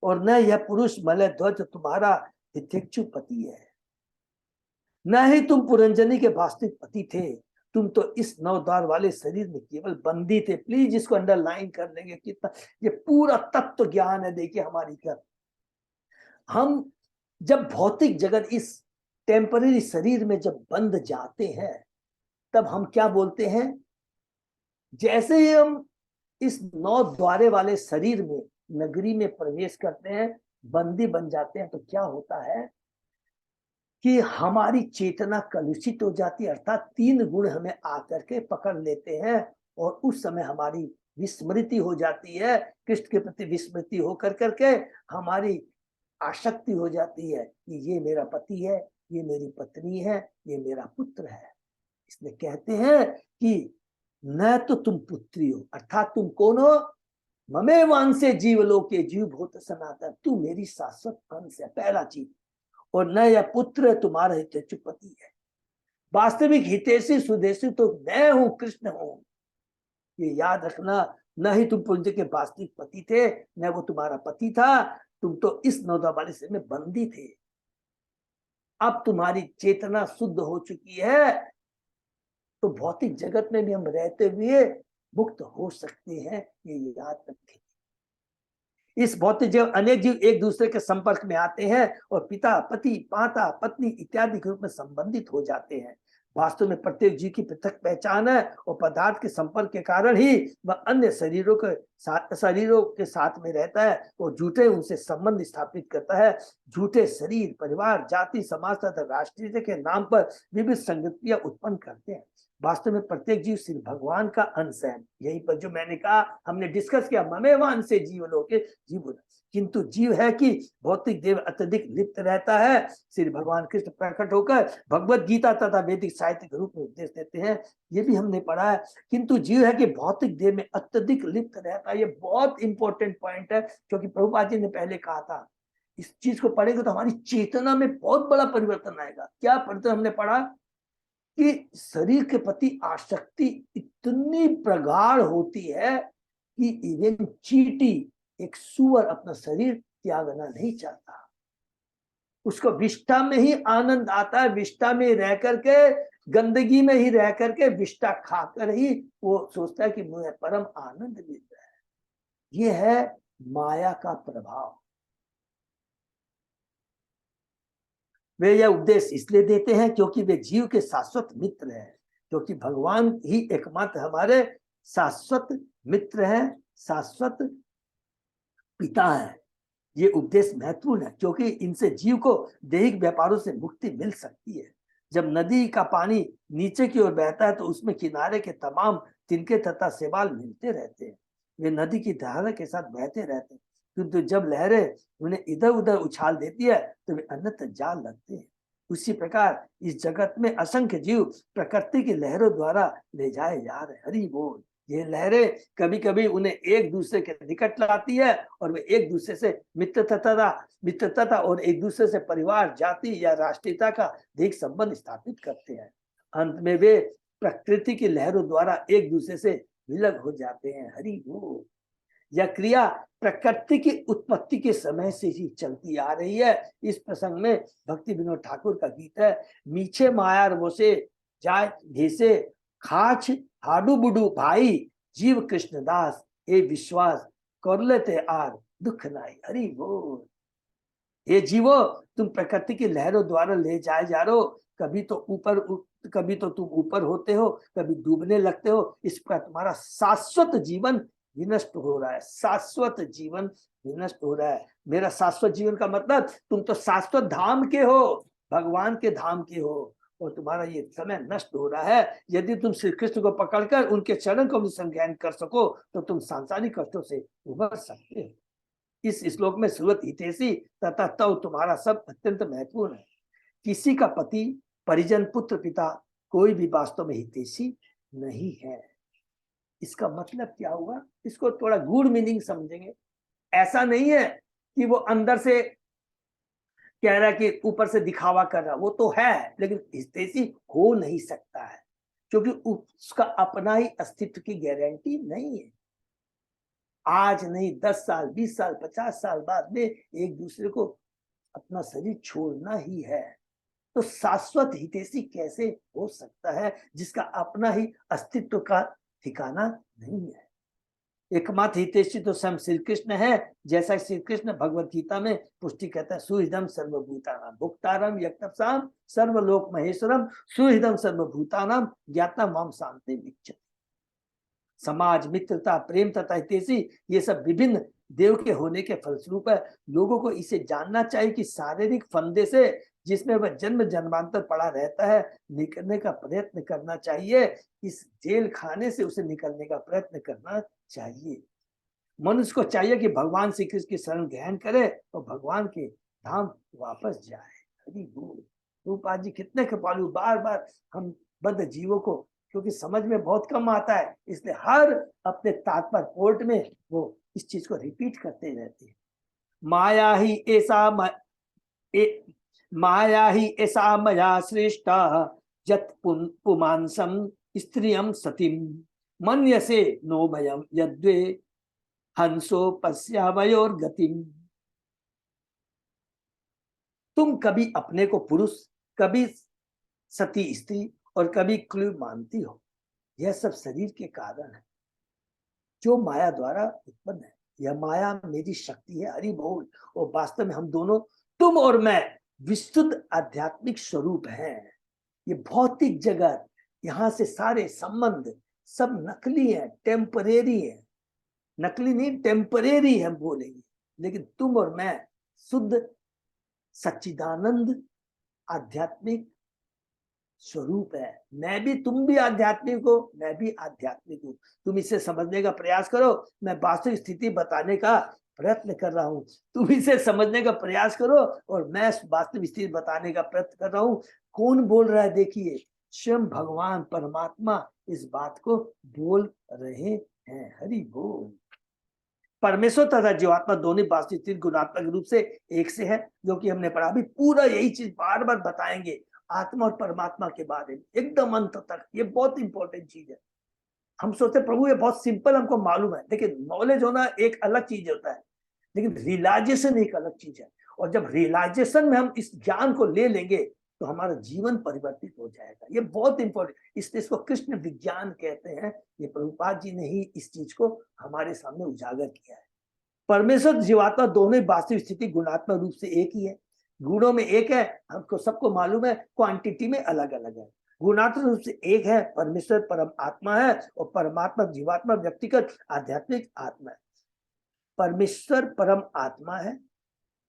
और न यह पुरुष मलय ध्वज तुम्हारा हितैषी पति है, न ही तुम पुरंजनी के वास्तविक पति थे। तुम तो इस नवद्वार वाले शरीर में केवल बंदी थे। प्लीज इसको अंडरलाइन कर लेंगे, कितना ये पूरा तत्व ज्ञान है। देखिए हमारी क्या, हम जब भौतिक जगत इस टेम्पररी शरीर में जब बंध जाते हैं, तब हम क्या बोलते हैं, जैसे ही हम इस नौ द्वारे वाले शरीर में नगरी में प्रवेश करते हैं, बंदी बन जाते हैं, तो क्या होता है कि हमारी चेतना कलुषित हो जाती है, अर्थात तीन गुण हमें आकर के पकड़ लेते हैं, और उस समय हमारी विस्मृति हो जाती है, कृष्ण के प्रति विस्मृति होकर करके हमारी आसक्ति हो जाती है कि ये मेरा पति है, ये मेरी पत्नी है, ये मेरा पुत्र है। इसलिए कहते हैं कि न तो तुम पुत्री हो, अर्थात तुम कौन हो, ममे वांसे जीवलोके जीव भूत सनातन, तू मेरी शाश्वत अंश है, पहला चीज। और न यह पुत्र तुम्हारा हितैषी पति है, वास्तविक हितैषी सुदेशी तो मैं हूं, कृष्ण हूं, ये याद रखना। न ही तुम पुंज के वास्तविक पति थे, न वो तुम्हारा पति था, तुम तो इस नौदा वाले से में बंदी थे। अब तुम्हारी चेतना शुद्ध हो चुकी है, तो भौतिक जगत में भी हम रहते हुए मुक्त हो सकते हैं, ये याद रखें। इस भौतिक जीव अनेक जीव एक दूसरे के संपर्क में आते हैं और पिता, पति, माता, पत्नी इत्यादि के रूप में संबंधित हो जाते हैं। वास्तव में प्रत्येक जीव की पृथक पहचान है, और पदार्थ के संपर्क के कारण ही वह अन्य शरीरों के साथ में रहता है और झूठे उनसे संबंध स्थापित करता है। झूठे शरीर, परिवार, जाति, समाज तथा राष्ट्रीयता के नाम पर विविध संगतियां उत्पन्न करते हैं। वास्तव में प्रत्येक जीव श्री भगवान का अंश है। यही पर जो मैंने कहा, हमने डिस्कस किया, ममेवान से जीव लोके जीव, किंतु जीव है कि भौतिक देव अत्यधिक लिप्त रहता है। श्री भगवान कृष्ण प्रकट होकर भगवत गीता तथा वैदिक साहित्य के रूप में उपदेश देते हैं, ये भी हमने पढ़ा है। किंतु जीव है कि भौतिक देह में अत्यधिक लिप्त रहता है। ये बहुत इंपॉर्टेंट पॉइंट है, क्योंकि प्रभुपाद जी ने पहले कहा था, इस चीज को पढ़ेंगे तो हमारी चेतना में बहुत बड़ा परिवर्तन आएगा। क्या परिवर्तन हमने पढ़ा कि शरीर के प्रति आसक्ति इतनी प्रगाढ़ होती है कि इवन चींटी, एक सुअर, अपना शरीर त्यागना नहीं चाहता। उसको विष्ठा में ही आनंद आता है, विष्ठा में रह करके, गंदगी में ही रह करके, विष्ठा खाकर ही वो सोचता है कि मुझे परम आनंद मिल रहा है। ये है माया का प्रभाव। वे यह उपदेश इसलिए देते हैं क्योंकि वे जीव के शाश्वत मित्र हैं, क्योंकि भगवान ही एकमात्र हमारे शाश्वत मित्र हैं, शाश्वत पिता है। ये उपदेश महत्वपूर्ण है, क्योंकि इनसे जीव को दैहिक व्यापारों से मुक्ति मिल सकती है। जब नदी का पानी नीचे की ओर बहता है, तो उसमें किनारे के तमाम तिनके तथा शैवाल मिलते रहते हैं। वे नदी की धारा के साथ बहते रहते हैं, किंतु जब लहरें उन्हें इधर उधर उछाल देती है, तो वे अन्यत्र जा लगते हैं। उसी प्रकार इस जगत में असंख्य जीव प्रकृति की लहरों द्वारा ले जाए जा रहे। हरि बोल। ये लहरें कभी कभी उन्हें एक दूसरे के निकट लाती है, और वे एक दूसरे से मित्रता और एक दूसरे से परिवार, जाति या राष्ट्रीयता का दैहिक संबंध स्थापित करते हैं। अंत में वे प्रकृति की लहरों द्वारा एक दूसरे से विलग हो जाते हैं। हरि बोल। यह क्रिया प्रकृति की उत्पत्ति के समय से ही चलती आ रही है। इस प्रसंग में भक्ति विनोद ठाकुर का गीत है, मीछे मायार वोसे जाय घेसे खाच हाडू बुडू भाई, जीव कृष्णदास ए विश्वास कर लेते आर दुख नाई। हरि बोल। ये जीवो, तुम प्रकृति की लहरों द्वारा ले जाए जा रहे हो, कभी तो तुम ऊपर होते हो, कभी डूबने लगते हो। इस पर तुम्हारा शाश्वत जीवन विनष्ट हो रहा है। शाश्वत जीवन विनष्ट हो रहा है। मेरा शाश्वत जीवन का मतलब, तुम तो शाश्वत धाम के हो, भगवान के धाम के हो, और तुम्हारा ये समय नष्ट हो रहा है। यदि तुम श्री कृष्ण को पकड़कर उनके चरण को भी संज्ञान कर सको, तो तुम सांसारिक कष्टों से उबर सकते हो। इस श्लोक में सूरत हितैषी तथा तव तुम्हारा सब अत्यंत महत्वपूर्ण है। किसी का पति, परिजन, पुत्र, पिता कोई भी वास्तव में हितैषी नहीं है। इसका मतलब क्या होगा, इसको थोड़ा गूढ़ मीनिंग समझेंगे। ऐसा नहीं है कि वो अंदर से कह रहा है कि ऊपर से दिखावा कर रहा, वो तो है, लेकिन हितैषी हो नहीं सकता है, क्योंकि उसका अपना ही अस्तित्व की गारंटी नहीं है। आज नहीं, 10 साल, 20 साल, 50 साल बाद में एक दूसरे को अपना शरीर छोड़ना ही है। तो शाश्वत हितैषी कैसे हो सकता है जिसका अपना ही अस्तित्व का ठिकाना नहीं है। एकमात्र हितैषी तो स्वयं श्री कृष्ण है, जैसा श्री कृष्ण भगवत गीता में पुष्टि कहता है, सुहृदम सर्वभूतानाम भुक्तारम यज्ञपसाम सर्वलोक महेश्वरम सुहृदम सर्वभूतानाम ज्ञाता माम शांति विच्छ। समाज, मित्रता, प्रेम तथा हितैषी ये सब विभिन्न देव के होने के फलस्वरूप है। लोगों को इसे जानना चाहिए कि शारीरिक फंदे से जिसमें वह जन्म जन्मांतर पड़ा रहता है, निकलने का प्रयत्न करना चाहिए। इस जेल खाने से उसे निकलने का प्रयत्न करना चाहिए। मनुष्य को चाहिए कि भगवान श्री कृष्ण की शरण ग्रहण करे और भगवान के धाम वापस जाए। हरि बोल। रूपा जी कितने कृपालु, बार बार हम बद्ध जीवों को, क्योंकि समझ में बहुत कम आता है, इसलिए हर अपने तात्पर्य पोर्ट में वो इस चीज को रिपीट करते रहते हैं। माया ही ऐसा मया श्रेष्ठा यत् पुमांसम स्त्रियम सतीम मन्यसे नो भयम यद्वे हंसो पश्यावयोर गतिम। तुम कभी अपने को पुरुष, कभी सती स्त्री और कभी क्लू मानती हो। यह सब शरीर के कारण है जो माया द्वारा उत्पन्न है। यह माया मेरी शक्ति है, हरि बोल। और वास्तव में हम दोनों, तुम और मैं, विशुद्ध आध्यात्मिक स्वरूप हैं। ये भौतिक जगत, यहाँ से सारे संबंध सब नकली है, टेम्परेरी है। नकली नहीं, टेम्परेरी हम बोलेंगे, लेकिन तुम और मैं शुद्ध सच्चिदानंद आध्यात्मिक स्वरूप है। मैं भी, तुम भी आध्यात्मिक हो, मैं भी आध्यात्मिक हूँ। तुम इसे समझने का प्रयास करो, मैं वास्तविक स्थिति बताने का प्रयत्न कर रहा हूँ। तुम इसे समझने का प्रयास करो और मैं वास्तविक स्थिति बताने का प्रयत्न कर रहा हूँ। कौन बोल रहा है? देखिए, स्वयं भगवान परमात्मा इस बात को बोल रहे हैं। हरि बोल। परमेश्वर तथा जीवात्मा दोनों वास्तविक गुणात्मक रूप से एक से है, जो कि हमने पढ़ा। अभी पूरा यही चीज बार बार बताएंगे आत्मा और परमात्मा के बारे में एकदम अंत तक। ये बहुत इंपॉर्टेंट चीज है। हम सोचते प्रभु ये बहुत सिंपल, हमको मालूम है, लेकिन नॉलेज होना एक अलग चीज होता है, लेकिन रियलाइजेशन एक अलग चीज है। और जब रियलाइजेशन में हम इस ज्ञान को ले लेंगे तो हमारा जीवन परिवर्तित हो जाएगा। ये बहुत इंपॉर्टेंट, इसलिए इसको कृष्ण विज्ञान कहते हैं। ये प्रभुपाद जी ने ही इस चीज को हमारे सामने उजागर किया है। परमेश्वर जीवात्मा दोनों वास्तविक स्थिति गुणात्मक रूप से एक ही है, गुणों में एक है, हमको सबको मालूम है, क्वांटिटी में अलग अलग है। गुणात्मक रूप से एक है, परमेश्वर परम आत्मा है और परमात्मा जीवात्मा व्यक्तिगत आध्यात्मिक आत्मा है। परमेश्वर परम आत्मा है,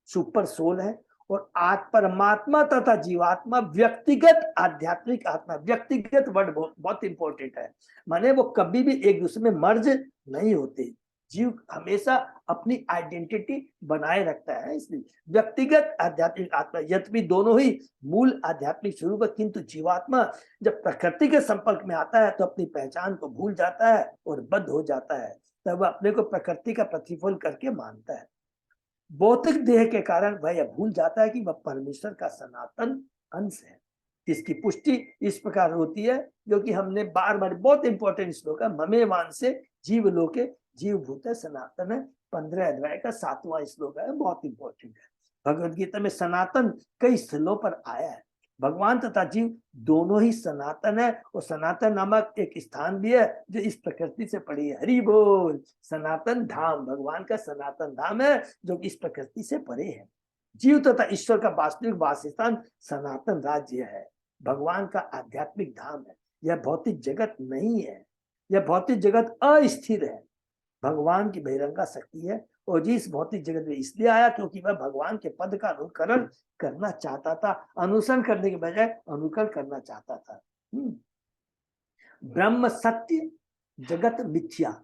सुपर सोल है, और परमात्मा तथा जीवात्मा व्यक्तिगत आध्यात्मिक आत्मा। व्यक्तिगत वर्ड बहुत इंपॉर्टेंट है, माने वो कभी भी एक दूसरे में मर्ज नहीं होते। जीव हमेशा अपनी आइडेंटिटी बनाए रखता है, इसलिए व्यक्तिगत आध्यात्मिक आत्मा। यद्यपि दोनों ही मूल आध्यात्मिक स्वरूप है, किंतु जीवात्मा जब प्रकृति के संपर्क में आता है तो अपनी पहचान को भूल जाता है और बद्ध हो जाता है। तब वह अपने को प्रकृति का प्रतिफल करके मानता है। भौतिक देह के कारण वह यह भूल जाता है कि वह परमेश्वर का सनातन अंश है। इसकी पुष्टि इस प्रकार होती है, जो कि हमने बार बार, बहुत इंपॉर्टेंट श्लोक है, ममे वांसे जीव लोके जीव भूत सनातन है, 15 अध्याय का 7वां श्लोक है, बहुत इंपॉर्टेंट है। भगवद गीता में सनातन कई स्थलों पर आया है। भगवान तथा जीव दोनों ही सनातन है, और सनातन नामक एक स्थान भी है जो इस प्रकृति से पड़ी है। हरि बोल। सनातन धाम भगवान का सनातन धाम है जो इस प्रकृति से परे है। जीव तथा ईश्वर का वास्तविक वासस्थान सनातन राज्य है, भगवान का आध्यात्मिक धाम है। यह भौतिक जगत नहीं है, यह भौतिक जगत अस्थिर है, भगवान की बहिरंगा शक्ति है। और जिस भौतिक जगत में इसलिए आया क्योंकि वह भगवान के पद का अनुकरण करना चाहता था, अनुसरण करने के बजाय अनुकरण करना चाहता था। ब्रह्म सत्य, जगत मिथ्या,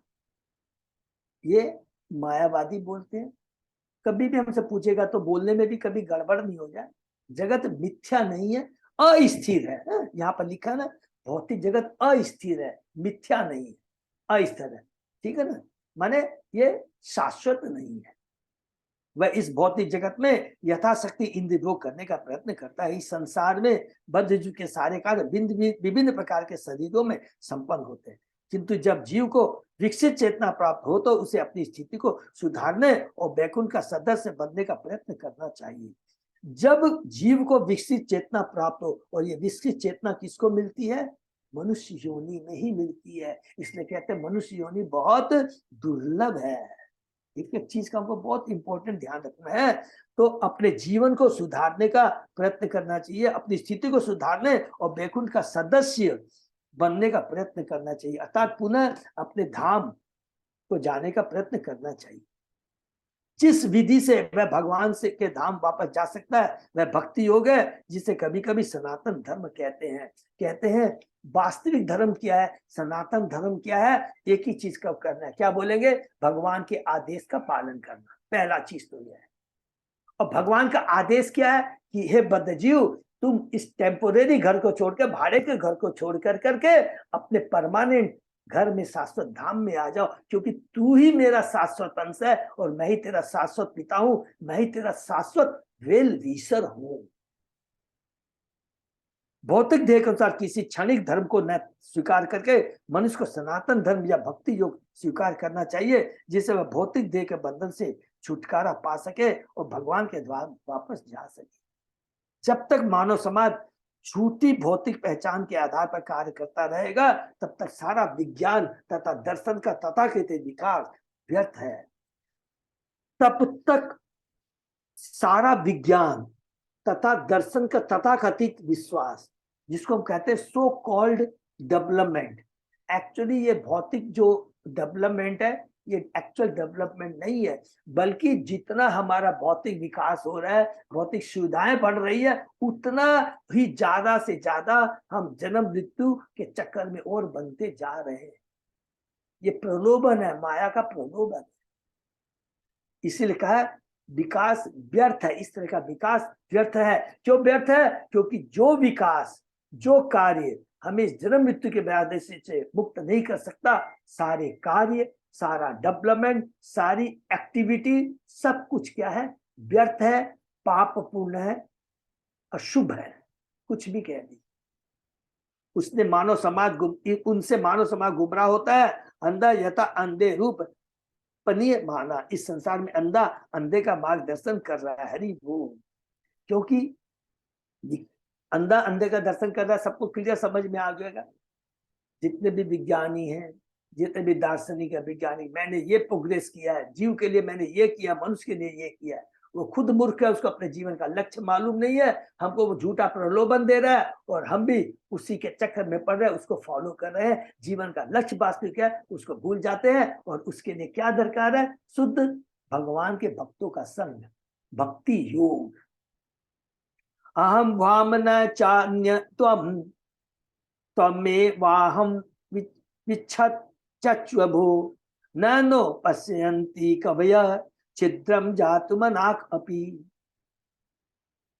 ये मायावादी बोलते हैं। कभी भी हमसे पूछेगा तो बोलने में भी कभी गड़बड़ नहीं हो जाए। जगत मिथ्या नहीं है, अस्थिर है। यहाँ पर लिखा ना, भौतिक जगत अस्थिर है, मिथ्या नहीं है, अस्थिर है। ठीक है ना, माने ये शाश्वत नहीं है। वह इस भौतिक जगत में यथाशक्ति इंद्रिय भोग करने का प्रयत्न करता है। इस संसार में बद्ध जीव के सारे कार्य विभिन्न प्रकार के शरीरों में संपन्न होते हैं, किंतु जब जीव को विकसित चेतना प्राप्त हो तो उसे अपनी स्थिति को सुधारने और वैकुंठ का सदस्य बनने का प्रयत्न करना चाहिए। जब जीव को विकसित चेतना प्राप्त हो, और ये विकसित चेतना किसको मिलती है? मनुष्य योनि में ही मिलती है। इसलिए कहते हैं मनुष्य योनि बहुत दुर्लभ है। एक चीज का हमको बहुत इंपॉर्टेंट ध्यान रखना है। तो अपने जीवन को सुधारने का प्रयत्न करना चाहिए, अपनी स्थिति को सुधारने और वैकुंठ का सदस्य बनने का प्रयत्न करना चाहिए, अर्थात पुनः अपने धाम को जाने का प्रयत्न करना चाहिए। जिस विधि से वह भगवान से के धाम वापस जा सकता है वह भक्ति योग है, जिसे कभी कभी सनातन धर्म कहते हैं। वास्तविक धर्म क्या है, सनातन धर्म क्या है? एक ही चीज का करना है। क्या बोलेंगे? भगवान के आदेश का पालन करना, पहला चीज तो यह है। और भगवान का आदेश क्या है कि हे बद्धजीव, तुम इस टेम्पोरेरी घर को छोड़कर, भाड़े के घर को छोड़ करके अपने परमानेंट घर में शाश्वत धाम में आ जाओ, क्योंकि तू ही मेरा शाश्वत अंश है और मैं ही तेरा शाश्वत पिता हूं, मैं ही तेरा शाश्वत वेल विशर हूं। भौतिक देह के अनुसार किसी क्षणिक धर्म को न स्वीकार करके मनुष्य को सनातन धर्म या भक्ति योग स्वीकार करना चाहिए, जिससे वह भौतिक देह के बंधन से छुटकारा पा सके और भगवान के द्वार वापस जा सके। जब तक मानव समाज झूठी भौतिक पहचान के आधार पर कार्य करता रहेगा, तब तक सारा विज्ञान तथा दर्शन का तथाकथित विकास व्यर्थ है। तब तक सारा विज्ञान तथा दर्शन का तथाकथित विश्वास, जिसको हम कहते हैं सो कॉल्ड डेवलपमेंट, एक्चुअली ये भौतिक जो डेवलपमेंट है ये एक्चुअल डेवलपमेंट नहीं है, बल्कि जितना हमारा भौतिक विकास हो रहा है, भौतिक सुविधाएं बढ़ रही है, उतना ही ज्यादा से ज्यादा हम जन्म मृत्यु के चक्कर में और बनते जा रहे हैं। ये प्रलोभन है, माया का प्रलोभन। इसीलिए कहा विकास व्यर्थ है, इस तरह का विकास व्यर्थ है। क्यों व्यर्थ है? क्योंकि जो विकास, जो कार्य हमें इस जन्म मृत्यु के व्याधि से मुक्त नहीं कर सकता, सारे कार्य, सारा डेवलपमेंट, सारी एक्टिविटी, सब कुछ क्या है? व्यर्थ है, पापपूर्ण है, अशुभ है, कुछ भी कह दी। उसने मानव समाज उनसे मानव समाज गुमराह होता है। अंधा यथा अंधे रूप पनीय माना, इस संसार में अंधा अंधे का मार्गदर्शन कर रहा है। हरि बोल। क्योंकि अंधा अंधे का दर्शन कर रहा है, सबको क्लियर समझ में आ जाएगा। जितने भी विज्ञानी हैं, जितने भी दार्शनिक है, वैज्ञानिक, मैंने ये प्रोग्रेस किया है, जीव के लिए मैंने ये किया, मनुष्य के लिए ये किया है, वो खुद मूर्ख है, उसको अपने जीवन का लक्ष्य मालूम नहीं है। हमको वो झूठा प्रलोभन दे रहा है और हम भी उसी के चक्कर में पड़ रहे हैं, उसको फॉलो कर रहे हैं। जीवन का लक्ष्य वास्तविक है उसको भूल जाते हैं। और उसके लिए क्या दरकार है? शुद्ध भगवान के भक्तों का संग, भक्ति योग। अहम वामन चान्य त्वम त्वमेवाहम विच्छत चच्वभो ननो पश्यन्ति कवय छिद्रम जातुमनाक अपि।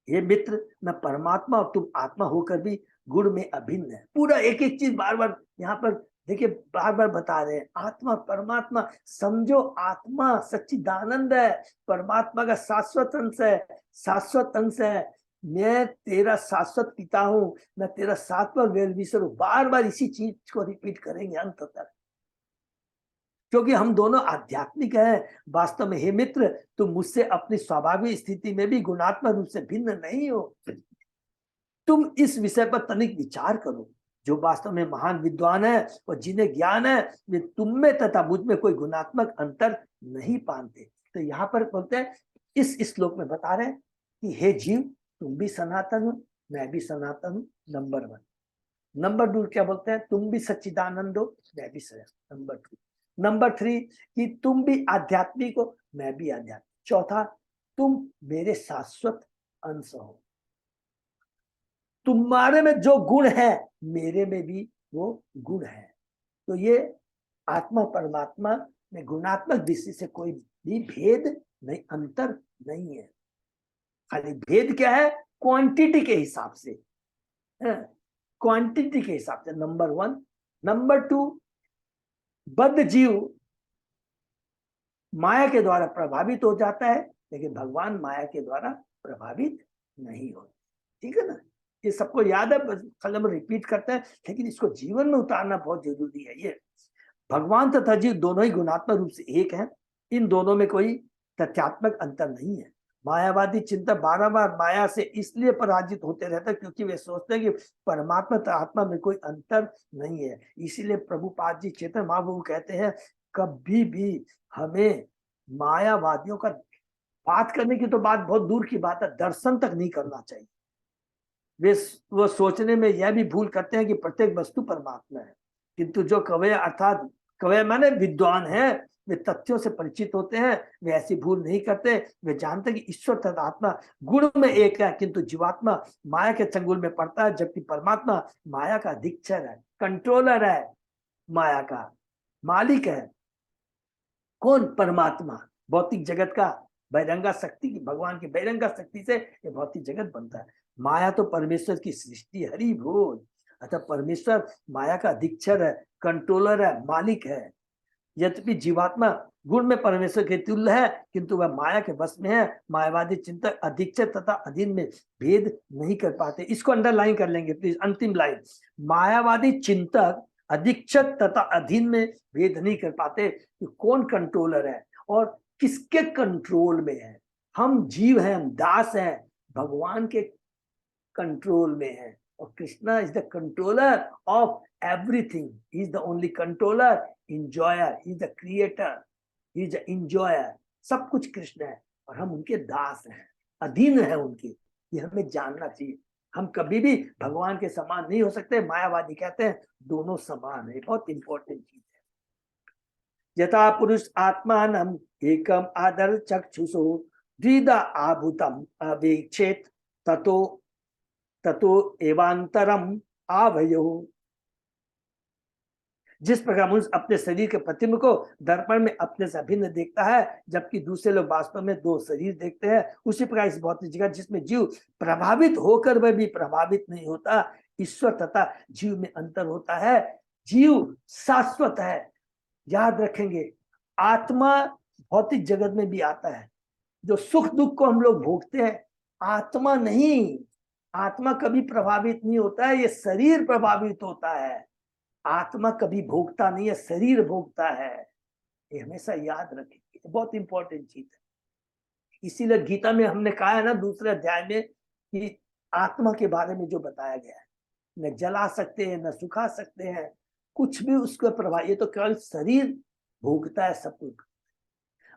ये मित्र, मैं परमात्मा और तुम आत्मा होकर भी गुण में अभिन्न है। पूरा एक एक चीज बार बार यहाँ पर देखिए, बार बार बता रहे हैं। आत्मा परमात्मा, समझो आत्मा सच्चिदानंद है, परमात्मा का शाश्वत अंश है, शाश्वत अंश है। मैं तेरा शाश्वत पिता हूं, मैं तेरा सातवां वेल विशर हूं। बार बार इसी चीज को रिपीट करेंगे अंत तक, क्योंकि हम दोनों आध्यात्मिक हैं। वास्तव में हे मित्र, तुम मुझसे अपनी स्वाभाविक स्थिति में भी गुणात्मक रूप से भिन्न नहीं हो। तुम इस विषय पर तनिक विचार करो। जो वास्तव में महान विद्वान है और जिन्हें ज्ञान है, वे तुम में तथा मुझ में कोई गुणात्मक अंतर नहीं पाते। तो यहाँ पर बोलते हैं, इस श्लोक में बता रहे हैं कि हे जीव, तुम भी सनातन हो, मैं भी सनातन हूँ, नंबर 1। नंबर 2 क्या बोलते हैं? तुम भी सच्चिदानंद हो, मैं भी सच्चिदानंद, नंबर 2। नंबर 3 कि तुम भी आध्यात्मिक हो, मैं भी आध्यात्मिक। चौथा, तुम मेरे शाश्वत अंश हो। तुम्हारे में जो गुण है मेरे में भी वो गुण है। तो ये आत्मा परमात्मा में गुणात्मक दृष्टि से कोई भी भेद नहीं, अंतर नहीं है। खाली भेद क्या है? क्वांटिटी के हिसाब से, क्वांटिटी के हिसाब से, नंबर 1। नंबर 2, बद्ध जीव माया के द्वारा प्रभावित हो जाता है, लेकिन भगवान माया के द्वारा प्रभावित नहीं होते। ठीक है ना, ये सबको याद है, बस कलम रिपीट करते हैं, लेकिन इसको जीवन में उतारना बहुत जरूरी है। ये भगवान तथा जीव दोनों ही गुणात्मक रूप से एक हैं, इन दोनों में कोई तथ्यात्मक अंतर नहीं है। मायावादी चिंतक बार बार माया से इसलिए पराजित होते रहते हैं क्योंकि वे सोचते हैं कि परमात्मा तथा आत्मा में कोई अंतर नहीं है। इसीलिए प्रभुपाद जी चेतन महाप्रभु कहते हैं, कभी भी हमें मायावादियों का बात करने की तो बात बहुत दूर की बात है, दर्शन तक नहीं करना चाहिए। वो सोचने में यह भी भूल करते हैं कि प्रत्येक वस्तु परमात्मा है, किंतु जो कवय अर्थात कवय माने विद्वान है, वे तथ्यों से परिचित होते हैं, वे ऐसी भूल नहीं करते। वे जानते हैं कि ईश्वर तथा आत्मा गुण में एक है, किंतु जीवात्मा माया के चंगुल में पड़ता है, जबकि परमात्मा माया का अधिक्षर है, कंट्रोलर है, माया का मालिक है। कौन? परमात्मा। भौतिक जगत का बहिरंगा शक्ति की, भगवान की बहिरंगा शक्ति से ये भौतिक जगत बनता है। माया तो परमेश्वर की सृष्टि, हरि बोल। अतः परमेश्वर माया का अधिक्षर है, कंट्रोलर है, मालिक है। यद्यपि जीवात्मा गुण में परमेश्वर के तुल्य है, किंतु वह माया के वश में है। मायावादी चिंतक अधिक्षर तथा अधीन में भेद नहीं कर पाते। इसको अंडरलाइन कर लेंगे प्लीज, अंतिम लाइन। मायावादी चिंतक अधिक्षर तथा अधीन में भेद नहीं कर पाते कि कौन कंट्रोलर है और किसके कंट्रोल में है। हम जीव हैं, हम दास हैं, भगवान के कंट्रोल में है, और Krishna is the controller of everything. He is the only controller, enjoyer, he is the creator, he is the enjoyer. सब कुछ कृष्ण है और हम उनके दास हैं, अधीन है उनके। ये हमें जानना चाहिए। हम कभी भी भगवान के समान नहीं हो सकते। मायावादी कहते हैं दोनों समान है, बहुत इंपॉर्टेंट चीज है। यथा पुरुष आत्मान एकम आदर चक्षुषो द्विधा आभूतम अवेक्षेत ततो एवांतरम आवयो। जिस प्रकार मनुष्य अपने शरीर के प्रतिबिंब को दर्पण में अपने से अभिन्न देखता है, जबकि दूसरे लोग वास्तव में दो शरीर देखते हैं, उसी प्रकार इस भौतिक जगत जिसमें जीव प्रभावित होकर वह भी प्रभावित नहीं होता, ईश्वर तथा जीव में अंतर होता है। जीव शाश्वत है, याद रखेंगे। आत्मा भौतिक जगत में भी आता है। जो सुख दुख को हम लोग भोगते हैं, आत्मा नहीं। आत्मा कभी प्रभावित नहीं होता है, ये शरीर प्रभावित होता है। आत्मा कभी भोगता नहीं है, शरीर भोगता है। ये हमेशा याद रखेंगे, बहुत इंपॉर्टेंट चीज है। इसीलिए गीता में हमने कहा है ना, दूसरे अध्याय में, कि आत्मा के बारे में जो बताया गया है, न जला सकते हैं, न सुखा सकते हैं, कुछ भी उसका प्रभाव, ये तो केवल शरीर भोगता है सब कुछ।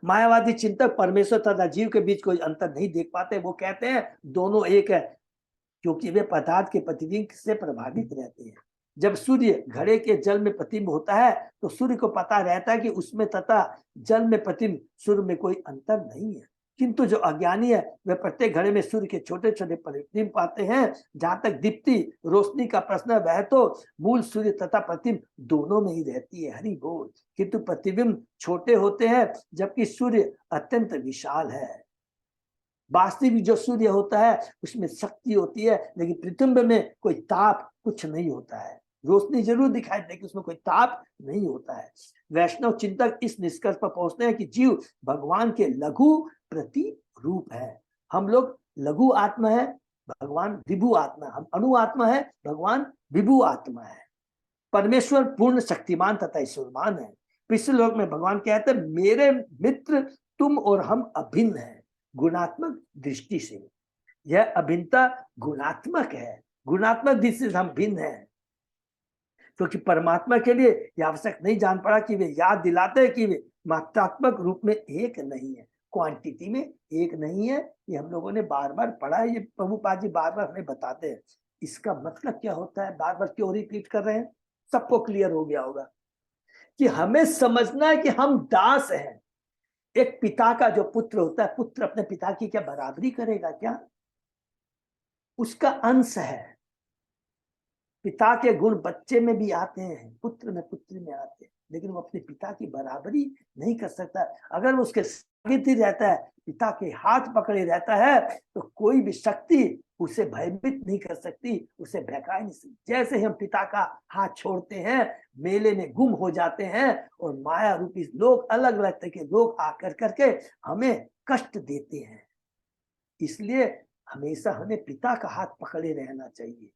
मायावादी चिंतक परमेश्वर तथा जीव के बीच कोई अंतर नहीं देख पाते। वो कहते हैं दोनों एक है, क्योंकि वे पदार्थ के प्रतिबिंब से प्रभावित रहते हैं। जब सूर्य घड़े के जल में प्रतिबिंब होता है तो सूर्य को पता रहता है कि उसमें तथा जल में प्रतिबिंब सूर्य में कोई अंतर नहीं है, किंतु जो अज्ञानी है वह प्रत्येक घड़े में सूर्य के छोटे छोटे प्रतिबिंब पाते हैं। जहां तक दीप्ति रोशनी का प्रश्न है, वह तो मूल सूर्य तथा प्रतिबिंब दोनों में ही रहती है, हरि बोल। किंतु प्रतिबिंब छोटे होते हैं, जबकि सूर्य अत्यंत विशाल है। वास्तविक जो सूर्य होता है उसमें शक्ति होती है, लेकिन प्रतिबिंब में कोई ताप कुछ नहीं होता है। रोशनी जरूर दिखाई देगी, उसमें कोई ताप नहीं होता है। वैष्णव चिंतक इस निष्कर्ष पर पहुंचते हैं कि जीव भगवान के लघु प्रतिरूप है। हम लोग लघु आत्मा है, भगवान विभु आत्मा। हम अणु आत्मा है, भगवान विभु आत्मा है। परमेश्वर पूर्ण शक्तिमान तथा ईश्वरमान है। पिछले लोक में भगवान कहते हैं, मेरे मित्र तुम और हम अभिन्न हैं गुणात्मक दृष्टि से। यह अभिन्नता गुणात्मक है, गुणात्मक दृष्टि से हम भिन्न हैं। क्योंकि परमात्मा के लिए यह आवश्यक नहीं जान पड़ा कि वे याद दिलाते हैं कि वे मात्रात्मक रूप में एक नहीं है, क्वांटिटी में एक नहीं है। ये हम लोगों ने बार बार पढ़ा है, ये प्रभुपाद जी बार बार हमें बताते हैं। इसका मतलब क्या होता है, बार बार क्यों रिपीट कर रहे हैं? सबको क्लियर हो गया होगा कि हमें समझना है कि हम दास हैं। एक पिता का जो पुत्र होता है, पुत्र अपने पिता की क्या बराबरी करेगा? क्या उसका अंश है। पिता के गुण बच्चे में भी आते हैं, पुत्र में पुत्री में आते हैं, लेकिन वो अपने पिता की बराबरी नहीं कर सकता। अगर वो उसके साथ ही रहता है, पिता के हाथ पकड़े रहता है, तो कोई भी शक्ति उसे भयभीत नहीं कर सकती, उसे बहका नहीं सकती। जैसे ही हम पिता का हाथ छोड़ते हैं, मेले में गुम हो जाते हैं, और माया रूपी लोग, अलग अलग तरह के लोग आकर करके हमें कष्ट देते हैं। इसलिए हमेशा हमें पिता का हाथ पकड़े रहना चाहिए।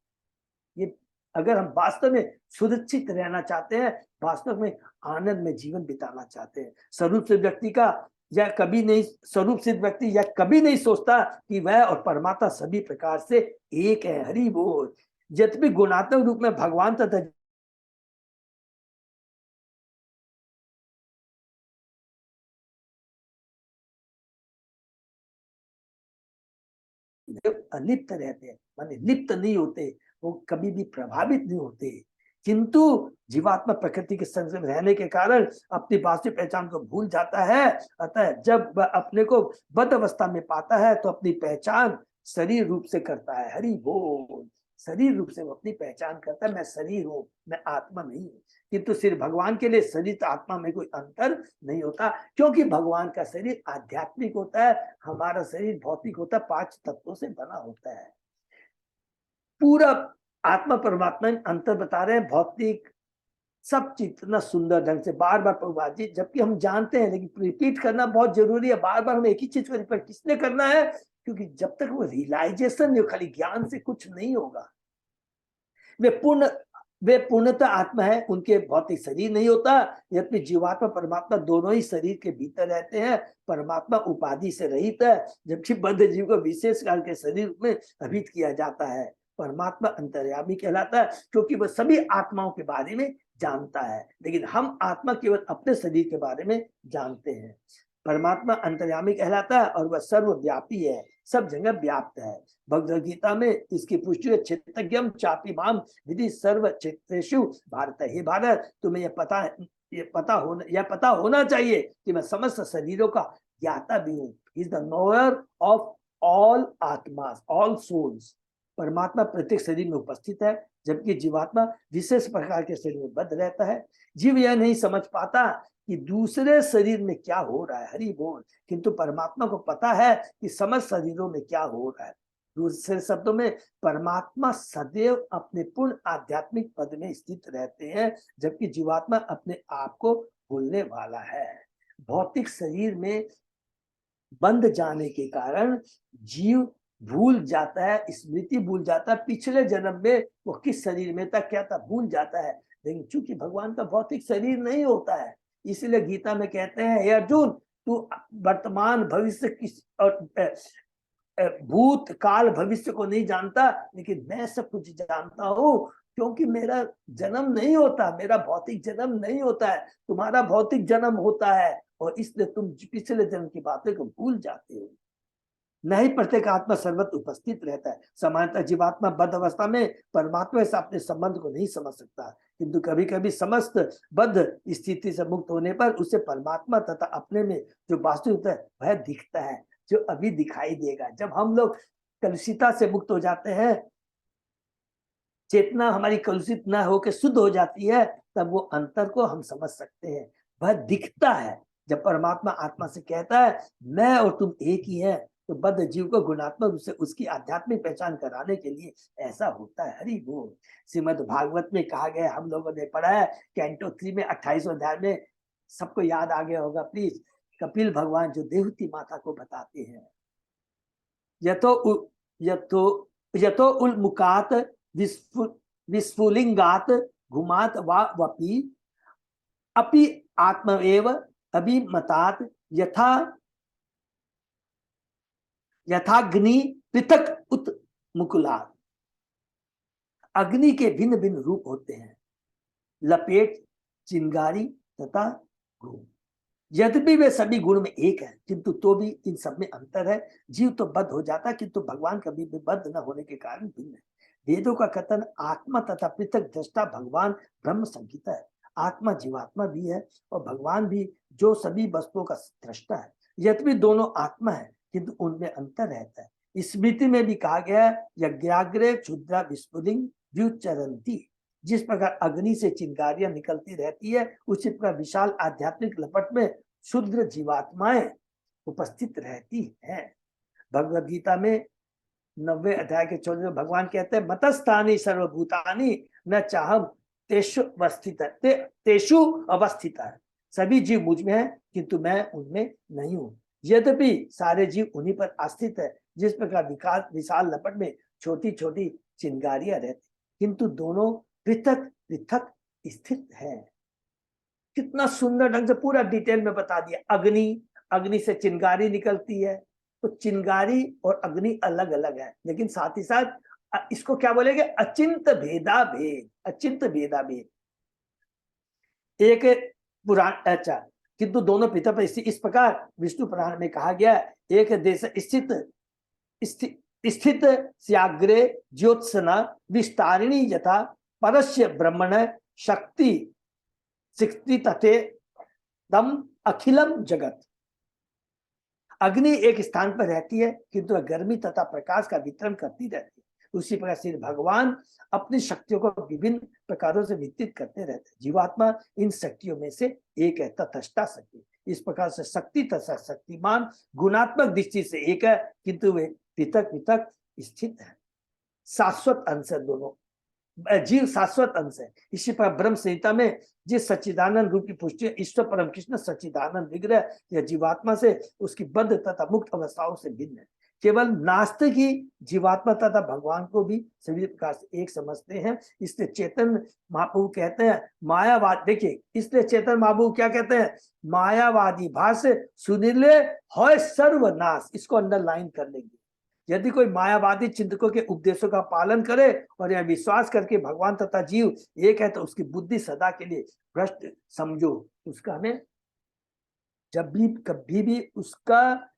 ये अगर हम वास्तव में सुरक्षित रहना चाहते हैं, वास्तव में आनंद में जीवन बिताना चाहते हैं। स्वरूप सिद्ध व्यक्ति का या कभी नहीं स्वरूप सिद्ध व्यक्ति या कभी नहीं सोचता कि वह और परमात्मा सभी प्रकार से एक है। हरि बोल। जब भी गुणात्मक रूप में भगवान तथा अलिप्त रहते हैं, माने लिप्त नहीं होते, वो कभी भी प्रभावित नहीं होते। किंतु जीवात्मा प्रकृति के संग में रहने के कारण अपनी वास्तविक पहचान को भूल जाता है। अतः जब वह अपने को बद्ध अवस्था में पाता है तो अपनी पहचान शरीर रूप से करता है। हरि बोल। शरीर रूप से वो अपनी पहचान करता है, मैं शरीर हूं, मैं आत्मा नहीं हूं। किंतु सिर्फ भगवान के लिए शरीर आत्मा में कोई अंतर नहीं होता, क्योंकि भगवान का शरीर आध्यात्मिक होता है, हमारा शरीर भौतिक होता है, 5 तत्वों से बना होता है। पूरा आत्मा परमात्मा में अंतर बता रहे हैं। भौतिक सब चीज इतना सुंदर ढंग से बार बार प्रभुपाद जी, जबकि हम जानते हैं, लेकिन रिपीट करना बहुत जरूरी है। बार बार हमें एक ही चीज को रिपीट किसने करना है? क्योंकि जब तक वो रियलाइजेशन नहीं, खाली ज्ञान से कुछ नहीं होगा। वे पूर्णतः आत्मा है, उनके भौतिक शरीर नहीं होता। यद्यपि जीवात्मा परमात्मा दोनों ही शरीर के भीतर रहते हैं। परमात्मा उपाधि से रहित है, जबकि बद्ध जीव को विशेष काल के शरीर में अभिहित किया जाता है। परमात्मा अंतर्यामी कहलाता है, क्योंकि वह सभी आत्माओं के बारे में जानता है, लेकिन हम आत्मा केवल अपने शरीर के बारे में जानते हैं। परमात्मा अंतर्यामी कहलाता है और वह सर्वव्यापी है, सब जगह व्याप्त है। भगवद गीता में इसकी पुष्टि है, चित्तज्ञम चापि माम विधि सर्व चित्तेषु भारत। हे भारत, तुम्हें यह पता होना चाहिए कि मैं समस्त शरीरों का ज्ञाता भी हूँ। Is the knower of all आत्मास, ऑल सोल्स। परमात्मा प्रत्येक शरीर में उपस्थित है, जबकि जीवात्मा विशेष प्रकार के शरीर में बद्ध रहता है। जीव यह नहीं समझ पाता कि दूसरे शरीर में क्या हो रहा है। हरि बोल। किंतु परमात्मा को पता है कि समस्त शरीरों में क्या हो रहा है। दूसरे शब्दों में, परमात्मा सदैव अपने पूर्ण आध्यात्मिक पद में स्थित रहते हैं, जबकि जीवात्मा अपने आप को भूलने वाला है। भौतिक शरीर में बंध जाने के कारण जीव भूल जाता है, स्मृति भूल जाता है, पिछले जन्म में वो किस शरीर में था, क्या था, भूल जाता है। लेकिन चूंकि भगवान का भौतिक शरीर नहीं होता है, इसलिए गीता में कहते हैं, हे अर्जुन, तू वर्तमान भविष्य किस और भूत काल भविष्य को नहीं जानता, लेकिन मैं सब कुछ जानता हूँ, क्योंकि मेरा जन्म नहीं होता, मेरा भौतिक जन्म नहीं होता है, तुम्हारा भौतिक जन्म होता है, और इसलिए तुम पिछले जन्म की बातें को भूल जाते हो। नहीं, प्रत्येक आत्मा सर्वत्र उपस्थित रहता है। सामान्यतः जीवात्मा बद्ध अवस्था में परमात्मा से अपने संबंध को नहीं समझ सकता, किंतु कभी कभी समस्त बद्ध स्थिति से मुक्त होने पर उसे परमात्मा तथा अपने में जो वास्तविक होता है वह दिखता है, जो अभी दिखाई देगा। जब हम लोग कलुषिता से मुक्त हो जाते हैं, चेतना हमारी कलुषित न होकर शुद्ध हो जाती है, तब वो अंतर को हम समझ सकते हैं, वह दिखता है। जब परमात्मा आत्मा से कहता है मैं और तुम एक ही है, तो बद्ध जीव को गुणात्मक रूप से उसकी आध्यात्मिक पहचान कराने के लिए ऐसा होता है। हरि बोल। श्रीमद् भागवत में कहा गया, हम लोगों ने पढ़ा है, कैंटो 3 में 28वें अध्याय में, सबको याद आ गया होगा प्लीज। कपिल भगवान जो देवहूति माता को बताते हैं, यथो उल्मुकात विस्फुलिंगात घुमात वपि अपि आत्मएव अभिमतात् यथाग्नि पृथक उत मुकुलात्। अग्नि के भिन्न भिन्न रूप होते हैं, लपेट, चिंगारी तथा घूम। यद्यपि वे सभी गुण में एक है, किंतु तो भी इन सब में अंतर है। जीव तो बद्ध हो जाता है, किंतु भगवान कभी भी बद्ध न होने के कारण भिन्न है। वेदों का कथन आत्मा तथा पृथक दृष्टा भगवान ब्रह्म संगीता है। आत्मा जीवात्मा भी है और भगवान भी, जो सभी वस्तुओं का दृष्टा है। यद्यपि दोनों आत्मा है, किंतु उनमें अंतर रहता है। स्मृति में भी कहा गया है, यज्ञाग्रे क्षुद्रा विस्फुलिंग व्युच्चरन्ति। जिस प्रकार अग्नि से चिंगारियां निकलती रहती है, उसी प्रकार विशाल आध्यात्मिक लपट में शुद्र जीवात्माएं उपस्थित रहती हैं। भगवद गीता में 90 अध्याय के 14 भगवान कहते हैं, मतस्थानी सर्वभूतानि न चाहम तेषु अवस्थित है। सभी जीव मुझ में है, किंतु मैं उनमें नहीं हूं। यद्यपि सारे जीव उन्हीं पर आस्थित है, जिस प्रकार विशाल लपट में छोटी छोटी चिंगारियां रहती, किंतु दोनों पृथक पृथक स्थित है। कितना सुंदर ढंग से पूरा डिटेल में बता दिया। अग्नि से चिंगारी निकलती है, तो चिंगारी और अग्नि अलग अलग है, लेकिन साथ ही साथ इसको क्या बोलेंगे, अचिंत भेदा भेद, अचिंत भेदा भेद। एक पुराण, अच्छा, किंतु दोनों पृथक इस प्रकार विष्णु पुराण में कहा गया है, एक देश स्थित स्याग्रे ज्योत्सना विस्तारिणी यथा परस्य ब्रह्मण शक्ति सिक्ति तथे दम अखिलम जगत। अग्नि एक स्थान पर रहती है, किंतु वह गर्मी तथा प्रकाश का वितरण करती रहती है। उसी प्रकार श्री भगवान अपनी शक्तियों को विभिन्न प्रकारों से वितरित करते रहते हैं। जीवात्मा इन शक्तियों में से एक है, तथस्टा शक्ति। इस प्रकार से शक्ति तथा शक्तिमान गुणात्मक दृष्टि से एक है, किंतु वे पृथक पृथक स्थित है। शाश्वत अंश है दोनों, जीव शाश्वत अंश है। इसी पर ब्रह्म संहिता में जिस सच्चिदानंद रूप की पुष्टि ईश्वर परम कृष्ण सच्चिदानंद विग्रह या जीवात्मा से उसकी बद्ध तथा मुक्त अवस्थाओं से भिन्न है। केवल नास्तिक ही जीवात्मा तथा भगवान को भी सभी प्रकार से एक समझते हैं। इसलिए चेतन महाप्रभु कहते हैं मायावाद, देखिए इसलिए चेतन महाप्रभु क्या कहते हैं, मायावादी भाष्य सुनिले है सर्वनाश। इसको अंडरलाइन कर लेंगे। यदि कोई मायावादी चिंतकों के उपदेशों का पालन करे और यह विश्वास करके भगवान तथा जीव एक है, तो उसकी बुद्धि सदा के लिए भ्रष्ट समझो। उसका हमें जब भी कभी भी उसका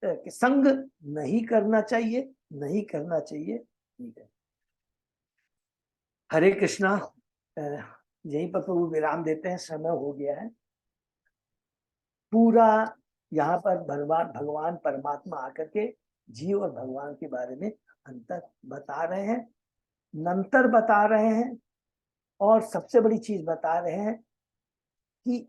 संग नहीं करना चाहिए, नहीं करना चाहिए। ठीक है, हरे कृष्णा। यहीं पर प्रभु विराम देते हैं, समय हो गया है। पूरा यहाँ पर भगवान परमात्मा आकर के जीव और भगवान के बारे में अंतर बता रहे हैं, नंतर बता रहे हैं, और सबसे बड़ी चीज बता रहे हैं कि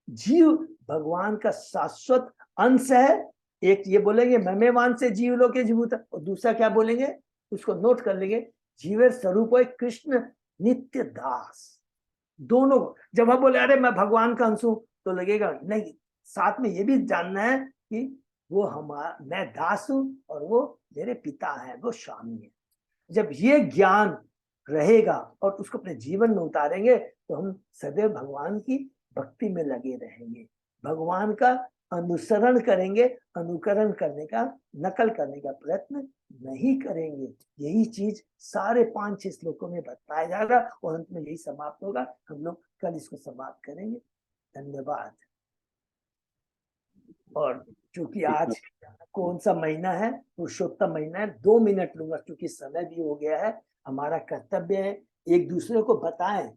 जीव भगवान का शाश्वत अंश है। एक ये बोलेंगे ममेवान से जीव लोके जीवूत, और दूसरा क्या बोलेंगे, उसको नोट कर लेंगे, जीवेर स्वरूप है कृष्ण नित्य दास। दोनों जब हम बोले अरे मैं भगवान का अंश हूं, तो लगेगा नहीं, साथ में ये भी जानना है कि वो मैं दास हूं और वो मेरे पिता है, वो स्वामी है। जब ये ज्ञान रहेगा और उसको अपने जीवन में उतारेंगे, तो हम सदैव भगवान की भक्ति में लगे रहेंगे, भगवान का अनुसरण करेंगे, अनुकरण करने का, नकल करने का प्रयत्न नहीं करेंगे। यही चीज सारे 5-6 श्लोकों में बताया जाएगा और अंत में यही समाप्त होगा। हम लोग कल इसको समाप्त करेंगे। धन्यवाद। और चूंकि आज कौन सा महीना है, पुरुषोत्तम महीना है, 2 मिनट लूंगा क्योंकि समय भी हो गया है। हमारा कर्तव्य है एक दूसरे को बताएं,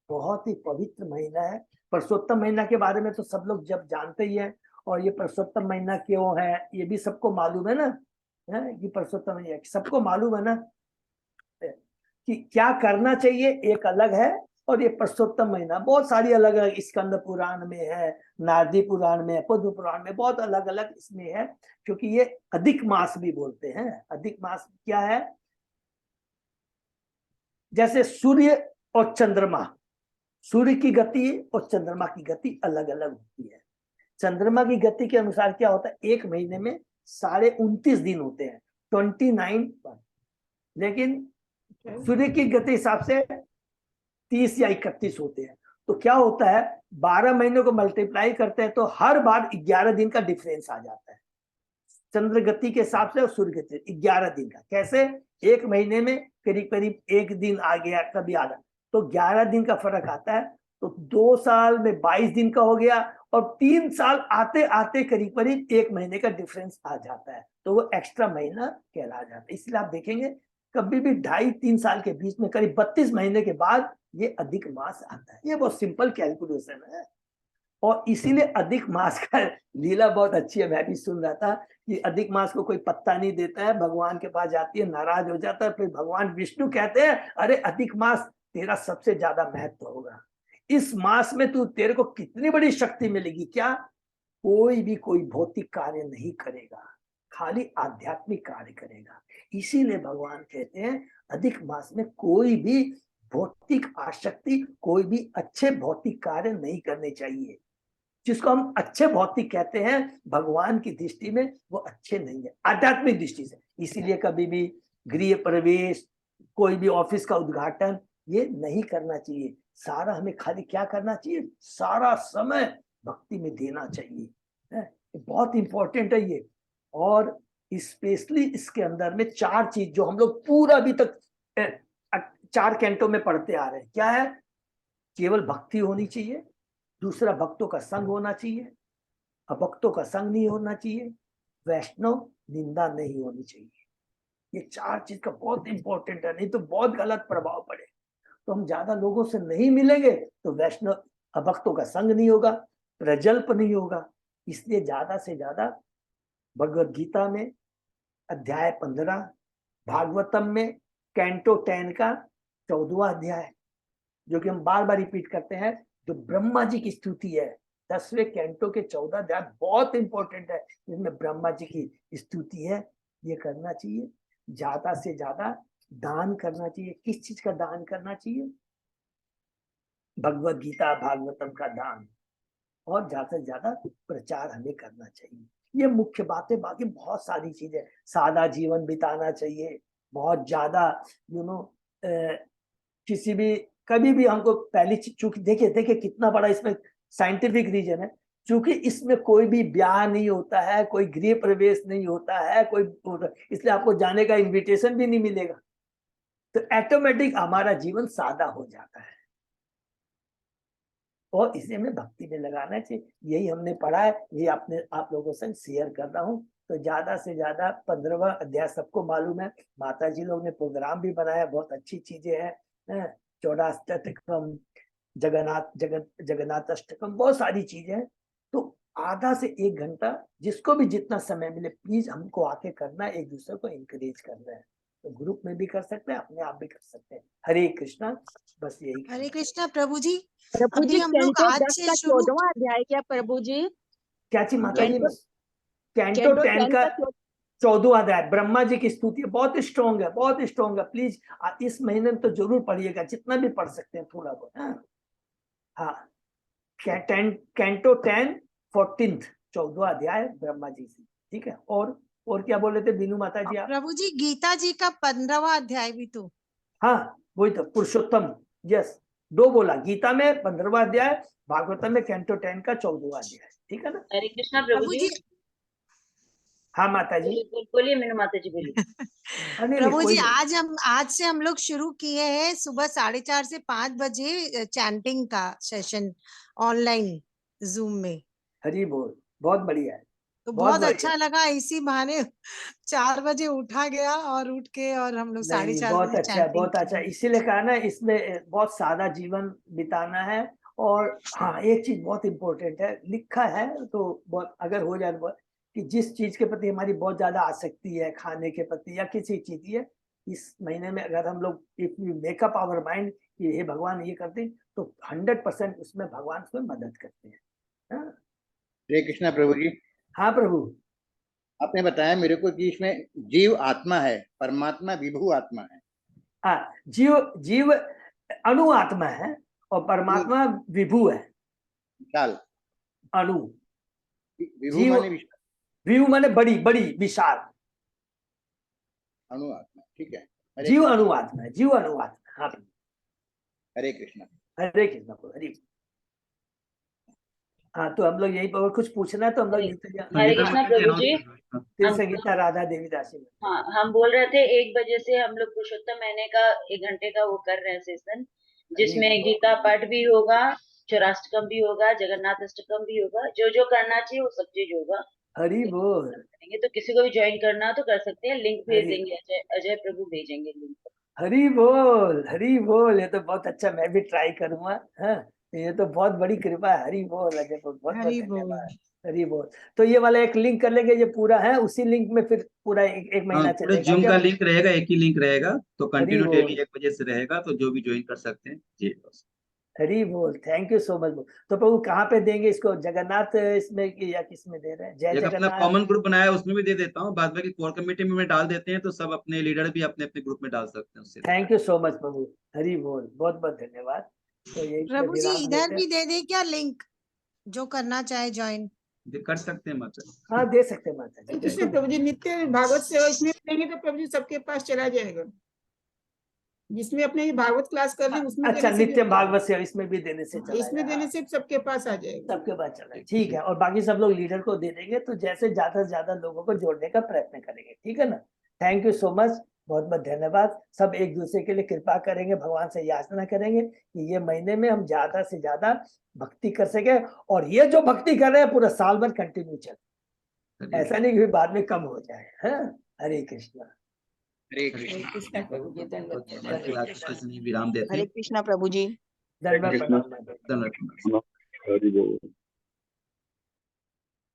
बहुत ही पवित्र महीना है। पुरुषोत्तम महीना के बारे में तो सब लोग जब जानते ही है, और ये पुरुषोत्तम महीना क्यों है ये भी सबको मालूम है ना, है कि पुरुषोत्तम महीना सबको मालूम है ना, कि क्या करना चाहिए एक अलग है, और ये पुरुषोत्तम महीना बहुत सारी अलग अलग स्कंद पुराण में है, नारदी पुराण में, पद्म पुराण में, बहुत अलग अलग इसमें है। क्योंकि ये अधिक मास भी बोलते हैं। अधिक मास क्या है, जैसे सूर्य और चंद्रमा, सूर्य की गति और चंद्रमा की गति अलग अलग होती है। चंद्रमा की गति के अनुसार क्या होता है, एक महीने में 29.5 दिन होते हैं, 29 पर, लेकिन सूर्य की गति हिसाब से 30 या 31 होते हैं। तो क्या होता है, 12 महीनों को मल्टीप्लाई करते हैं तो हर बार 11 दिन का डिफरेंस आ जाता है। चंद्र गति के हिसाब से और सूर्य गति 11 दिन का। कैसे, एक महीने में करीब करीब एक दिन आ गया, कभी आधा, तो 11 दिन का फर्क आता है। तो 2 साल में 22 दिन का हो गया, और 3 साल आते आते करीब करीब एक महीने का डिफरेंस आ जाता है, तो वो एक्स्ट्रा महीना कहला जाता है। इसलिए आप देखेंगे कभी भी 2.5-3 साल के बीच में करीब 32 महीने के बाद ये अधिक मास आता है। ये बहुत सिंपल कैलकुलेशन है, और इसीलिए अधिक मास का लीला बहुत अच्छी है। मैं भी सुन रहा था कि अधिक मास को कोई पत्ता नहीं देता है, भगवान के पास जाती है, नाराज हो जाता है, फिर भगवान विष्णु कहते हैं अरे अधिक मास तेरा सबसे ज्यादा महत्व होगा, इस मास में तू, तेरे को कितनी बड़ी शक्ति मिलेगी। क्या, कोई भी कोई भौतिक कार्य नहीं करेगा, खाली आध्यात्मिक कार्य करेगा। इसीलिए भगवान कहते हैं अधिक मास में कोई भी भौतिक आसक्ति, कोई भी अच्छे भौतिक कार्य नहीं करने चाहिए। जिसको हम अच्छे भौतिक कहते हैं, भगवान की दृष्टि में वो अच्छे नहीं है, आध्यात्मिक दृष्टि से। इसीलिए कभी भी गृह प्रवेश, कोई भी ऑफिस का उद्घाटन ये नहीं करना चाहिए। सारा हमें खाली क्या करना चाहिए, सारा समय भक्ति में देना चाहिए, है? बहुत इंपॉर्टेंट है ये। और स्पेशली इसके अंदर में 4 चीज जो हम लोग पूरा अभी तक 4 कैंटों में पढ़ते आ रहे हैं, क्या है? केवल भक्ति होनी चाहिए, दूसरा भक्तों का संग होना चाहिए, अभक्तों का संग नहीं होना चाहिए, वैष्णव निंदा नहीं होनी चाहिए। ये 4 चीज का बहुत इंपॉर्टेंट है, नहीं तो बहुत गलत प्रभाव पड़े। तो हम ज्यादा लोगों से नहीं मिलेंगे तो वैष्णव अभक्तों का संग नहीं होगा, प्रजल्प नहीं होगा। इसलिए ज्यादा से ज्यादा भगवद गीता में अध्याय 15, भागवतम में कैंटो 10 का 14वां अध्याय, जो कि हम बार बार रिपीट करते हैं, जो ब्रह्मा जी की स्तुति है, 10वें कैंटो के 14 अध्याय बहुत इंपॉर्टेंट है, जिसमें ब्रह्मा जी की स्तुति है। ये करना चाहिए। ज्यादा से ज्यादा दान करना चाहिए। किस चीज का दान करना चाहिए? भगवद गीता भागवतम का दान। और ज्यादा से ज्यादा प्रचार हमें करना चाहिए। ये मुख्य बातें, बाकी बहुत सारी चीजें, सादा जीवन बिताना चाहिए, बहुत ज्यादा किसी भी कभी भी हमको पहली चीज, चूंकि देखिए कितना बड़ा इसमें साइंटिफिक रीजन है, चूंकि इसमें कोई भी ब्याह नहीं होता है, कोई गृह प्रवेश नहीं होता है, कोई, इसलिए आपको जाने का इनविटेशन भी नहीं मिलेगा। तो ऑटोमेटिक हमारा जीवन सादा हो जाता है, और इसे हमें भक्ति में लगाना चाहिए। यही हमने पढ़ा है, ये आप लोगों से शेयर कर रहा हूँ। तो ज्यादा से ज्यादा 15वां अध्याय सबको मालूम है, माता जी लोग ने प्रोग्राम भी बनाया, बहुत अच्छी चीजें हैं, चौड़ाष्टकम, जगन्नाथ अष्टकम, बहुत सारी चीजें हैं। तो आधा से 1 घंटा जिसको भी जितना समय मिले, प्लीज हमको आके करना है, एक दूसरे को इंकरेज करना है। तो ग्रुप में भी कर सकते हैं, अपने आप भी कर सकते हैं। हरे कृष्णा, बस यही। हरे कृष्णा प्रभु जी। प्रभु अभी जी, हम लोग कैंटो आज 10 से का शुरू, 14वां अध्याय क्या प्रभु जी? क्या चीज माता जी? कैंटो कैंटो 10 10 का का 14वां अध्याय ब्रह्मा जी की स्तुति बहुत स्ट्रॉन्ग है, बहुत स्ट्रॉन्ग है। प्लीज इस महीने में तो जरूर पढ़िएगा, जितना भी पढ़ सकते हैं थोड़ा बहुत। हाँ, कैंटो 10 14th 14वां अध्याय ब्रह्मा जी से, ठीक है। और क्या बोल रहे थे बीनू माता जी आप? प्रभु जी गीता जी का 15वां अध्याय भी तो। हाँ वही तो, पुरुषोत्तम, यस, 2 बोला, गीता में 15वां अध्याय, भागवतम में कैंटो 10 का 14वां अध्याय, ठीक है ना? हरे कृष्णा प्रभु जी। हाँ माता जी बोलिए मीनू माता जी, बोलिए। प्रभु जी आज से हम लोग शुरू किए हैं सुबह 4:30 से 5 बजे चैंटिंग का सेशन ऑनलाइन जूम में। हरी बोल, बहुत बढ़िया है। तो बहुत अच्छा लगा, इसी बहाने 4 बजे उठा गया और उठ के और हम लोग 4:30 बहुत बजे अच्छा है, बहुत चैंटिंग अच्छा। इसीलिए कहा ना, इसमें बहुत सादा जीवन बिताना है। और हाँ, एक चीज बहुत इंपॉर्टेंट है, लिखा है तो बहुत, अगर हो जाए तो, कि जिस चीज के प्रति हमारी बहुत ज्यादा आसक्ति है, खाने के प्रति या किसी चीज की है, इस महीने में अगर हम लोग if you make up our mind कि हे भगवान ये करते हैं, तो 100% उसमें भगवान उसमें मदद करते हैं। हरे कृष्णा प्रभु जी। हाँ प्रभु, आपने बताया मेरे को कि इसमें जीव आत्मा है, परमात्मा विभू आत्मा है। हाँ, जीव अणु आत्मा है और परमात्मा विभू है, विशाल। अणु। विभू माने विशाल, विभू माने बड़ी, बड़ी विशाल। अणु आत्मा, ठीक है। जीव अणु आत्मा है, जीव अणु आत्मा। हाँ, हरे कृष्णा। हरे कृष्णा हरि। हाँ, तो हम लोग यही पर कुछ पूछना है तो हम लोग हरे कृष्णा प्रभु जी। संगीता राधा देवी दासी में। हाँ, हम बोल रहे थे 1 बजे से हम लोग पुरुषोत्तम महीने का 1 घंटे का वो कर रहे हैं सेशन, जिसमें गीता पाठ भी होगा, चौराष्टकम भी होगा, जगन्नाथ अष्टकम भी होगा, जो जो करना चाहिए वो सब चीज होगा। हरि बोल। तो किसी को भी ज्वाइन करना हो तो कर सकते हैं, लिंक भेज देंगे, अजय प्रभु भेजेंगे लिंक। हरि बोल, हरि बोल। ये तो बहुत अच्छा, मैं भी ट्राई करूंगा। हाँ, ये तो बहुत बड़ी कृपा है। हरि बोल अजय, बहुत बहुत धन्यवाद। हरि बोल। तो ये वाला एक लिंक कर लेंगे, ये पूरा है उसी लिंक में, फिर पूरा एक महीना चलेगा। जूम का लिंक रहेगा, एक ही लिंक रहेगा, तो कंटिन्यू बोल। डेली 1 बजे से रहेगा, तो जो भी ज्वाइन कर सकते हैं जी। हरी बोल, थैंक यू सो मच। तो प्रभु कहाँ पे देंगे इसको, जगन्नाथ इसमें या किस में दे रहे हैं? जय एक अपना जगन्नाथ कॉमन ग्रुप बनाया है, उसमें भी दे देता हूँ, बाद में कोर कमेटी में डाल देते हैं, तो सब अपने लीडर भी अपने अपने ग्रुप में डाल सकते हैं उससे। थैंक यू सो मच प्रभु, हरी बोल, बहुत बहुत धन्यवाद। तो यही प्रभु जी इधर भी दे दे क्या लिंक, जो करना चाहे ज्वाइन। ये कर सकते हैं माता जी। हाँ दे सकते हैं माता जी। इसमें प्रभु जी नित्य भागवत सेवा इसमें देंगे तो प्रभु जी सबके पास चला जाएगा। जिसमें अपने ये भागवत क्लास कर रहे हैं उसमें अच्छा देने से भी नित्य हो जाएगा। भागवत सेवा इसमें भी देने से चला इसमें जाएगा। देने से सबके पास आ जाएगा। सबके पास चला है, ठीक है। और बाकी सब लोग लीडर को दे देंगे, तो जैसे ज्यादा से ज्यादा लोगों को जोड़ने का प्रयत्न करेंगे, ठीक है ना। थैंक यू सो मच, बहुत बहुत धन्यवाद। सब एक दूसरे के लिए कृपा करेंगे, भगवान से याचना करेंगे कि ये महीने में हम ज्यादा से ज्यादा भक्ति कर सके, और ये जो भक्ति कर रहे हैं पूरा साल भर कंटिन्यू चले, ऐसा नहीं कि बात में कम हो जाए। हाँ, हरे कृष्णा। हरे कृष्ण। हरे कृष्णा प्रभु जी, धन्यवाद। विराम देते हरे हैं। कृष्णा प्रभु जी। धन्यवाद। धन्यवाद। हरि बोल।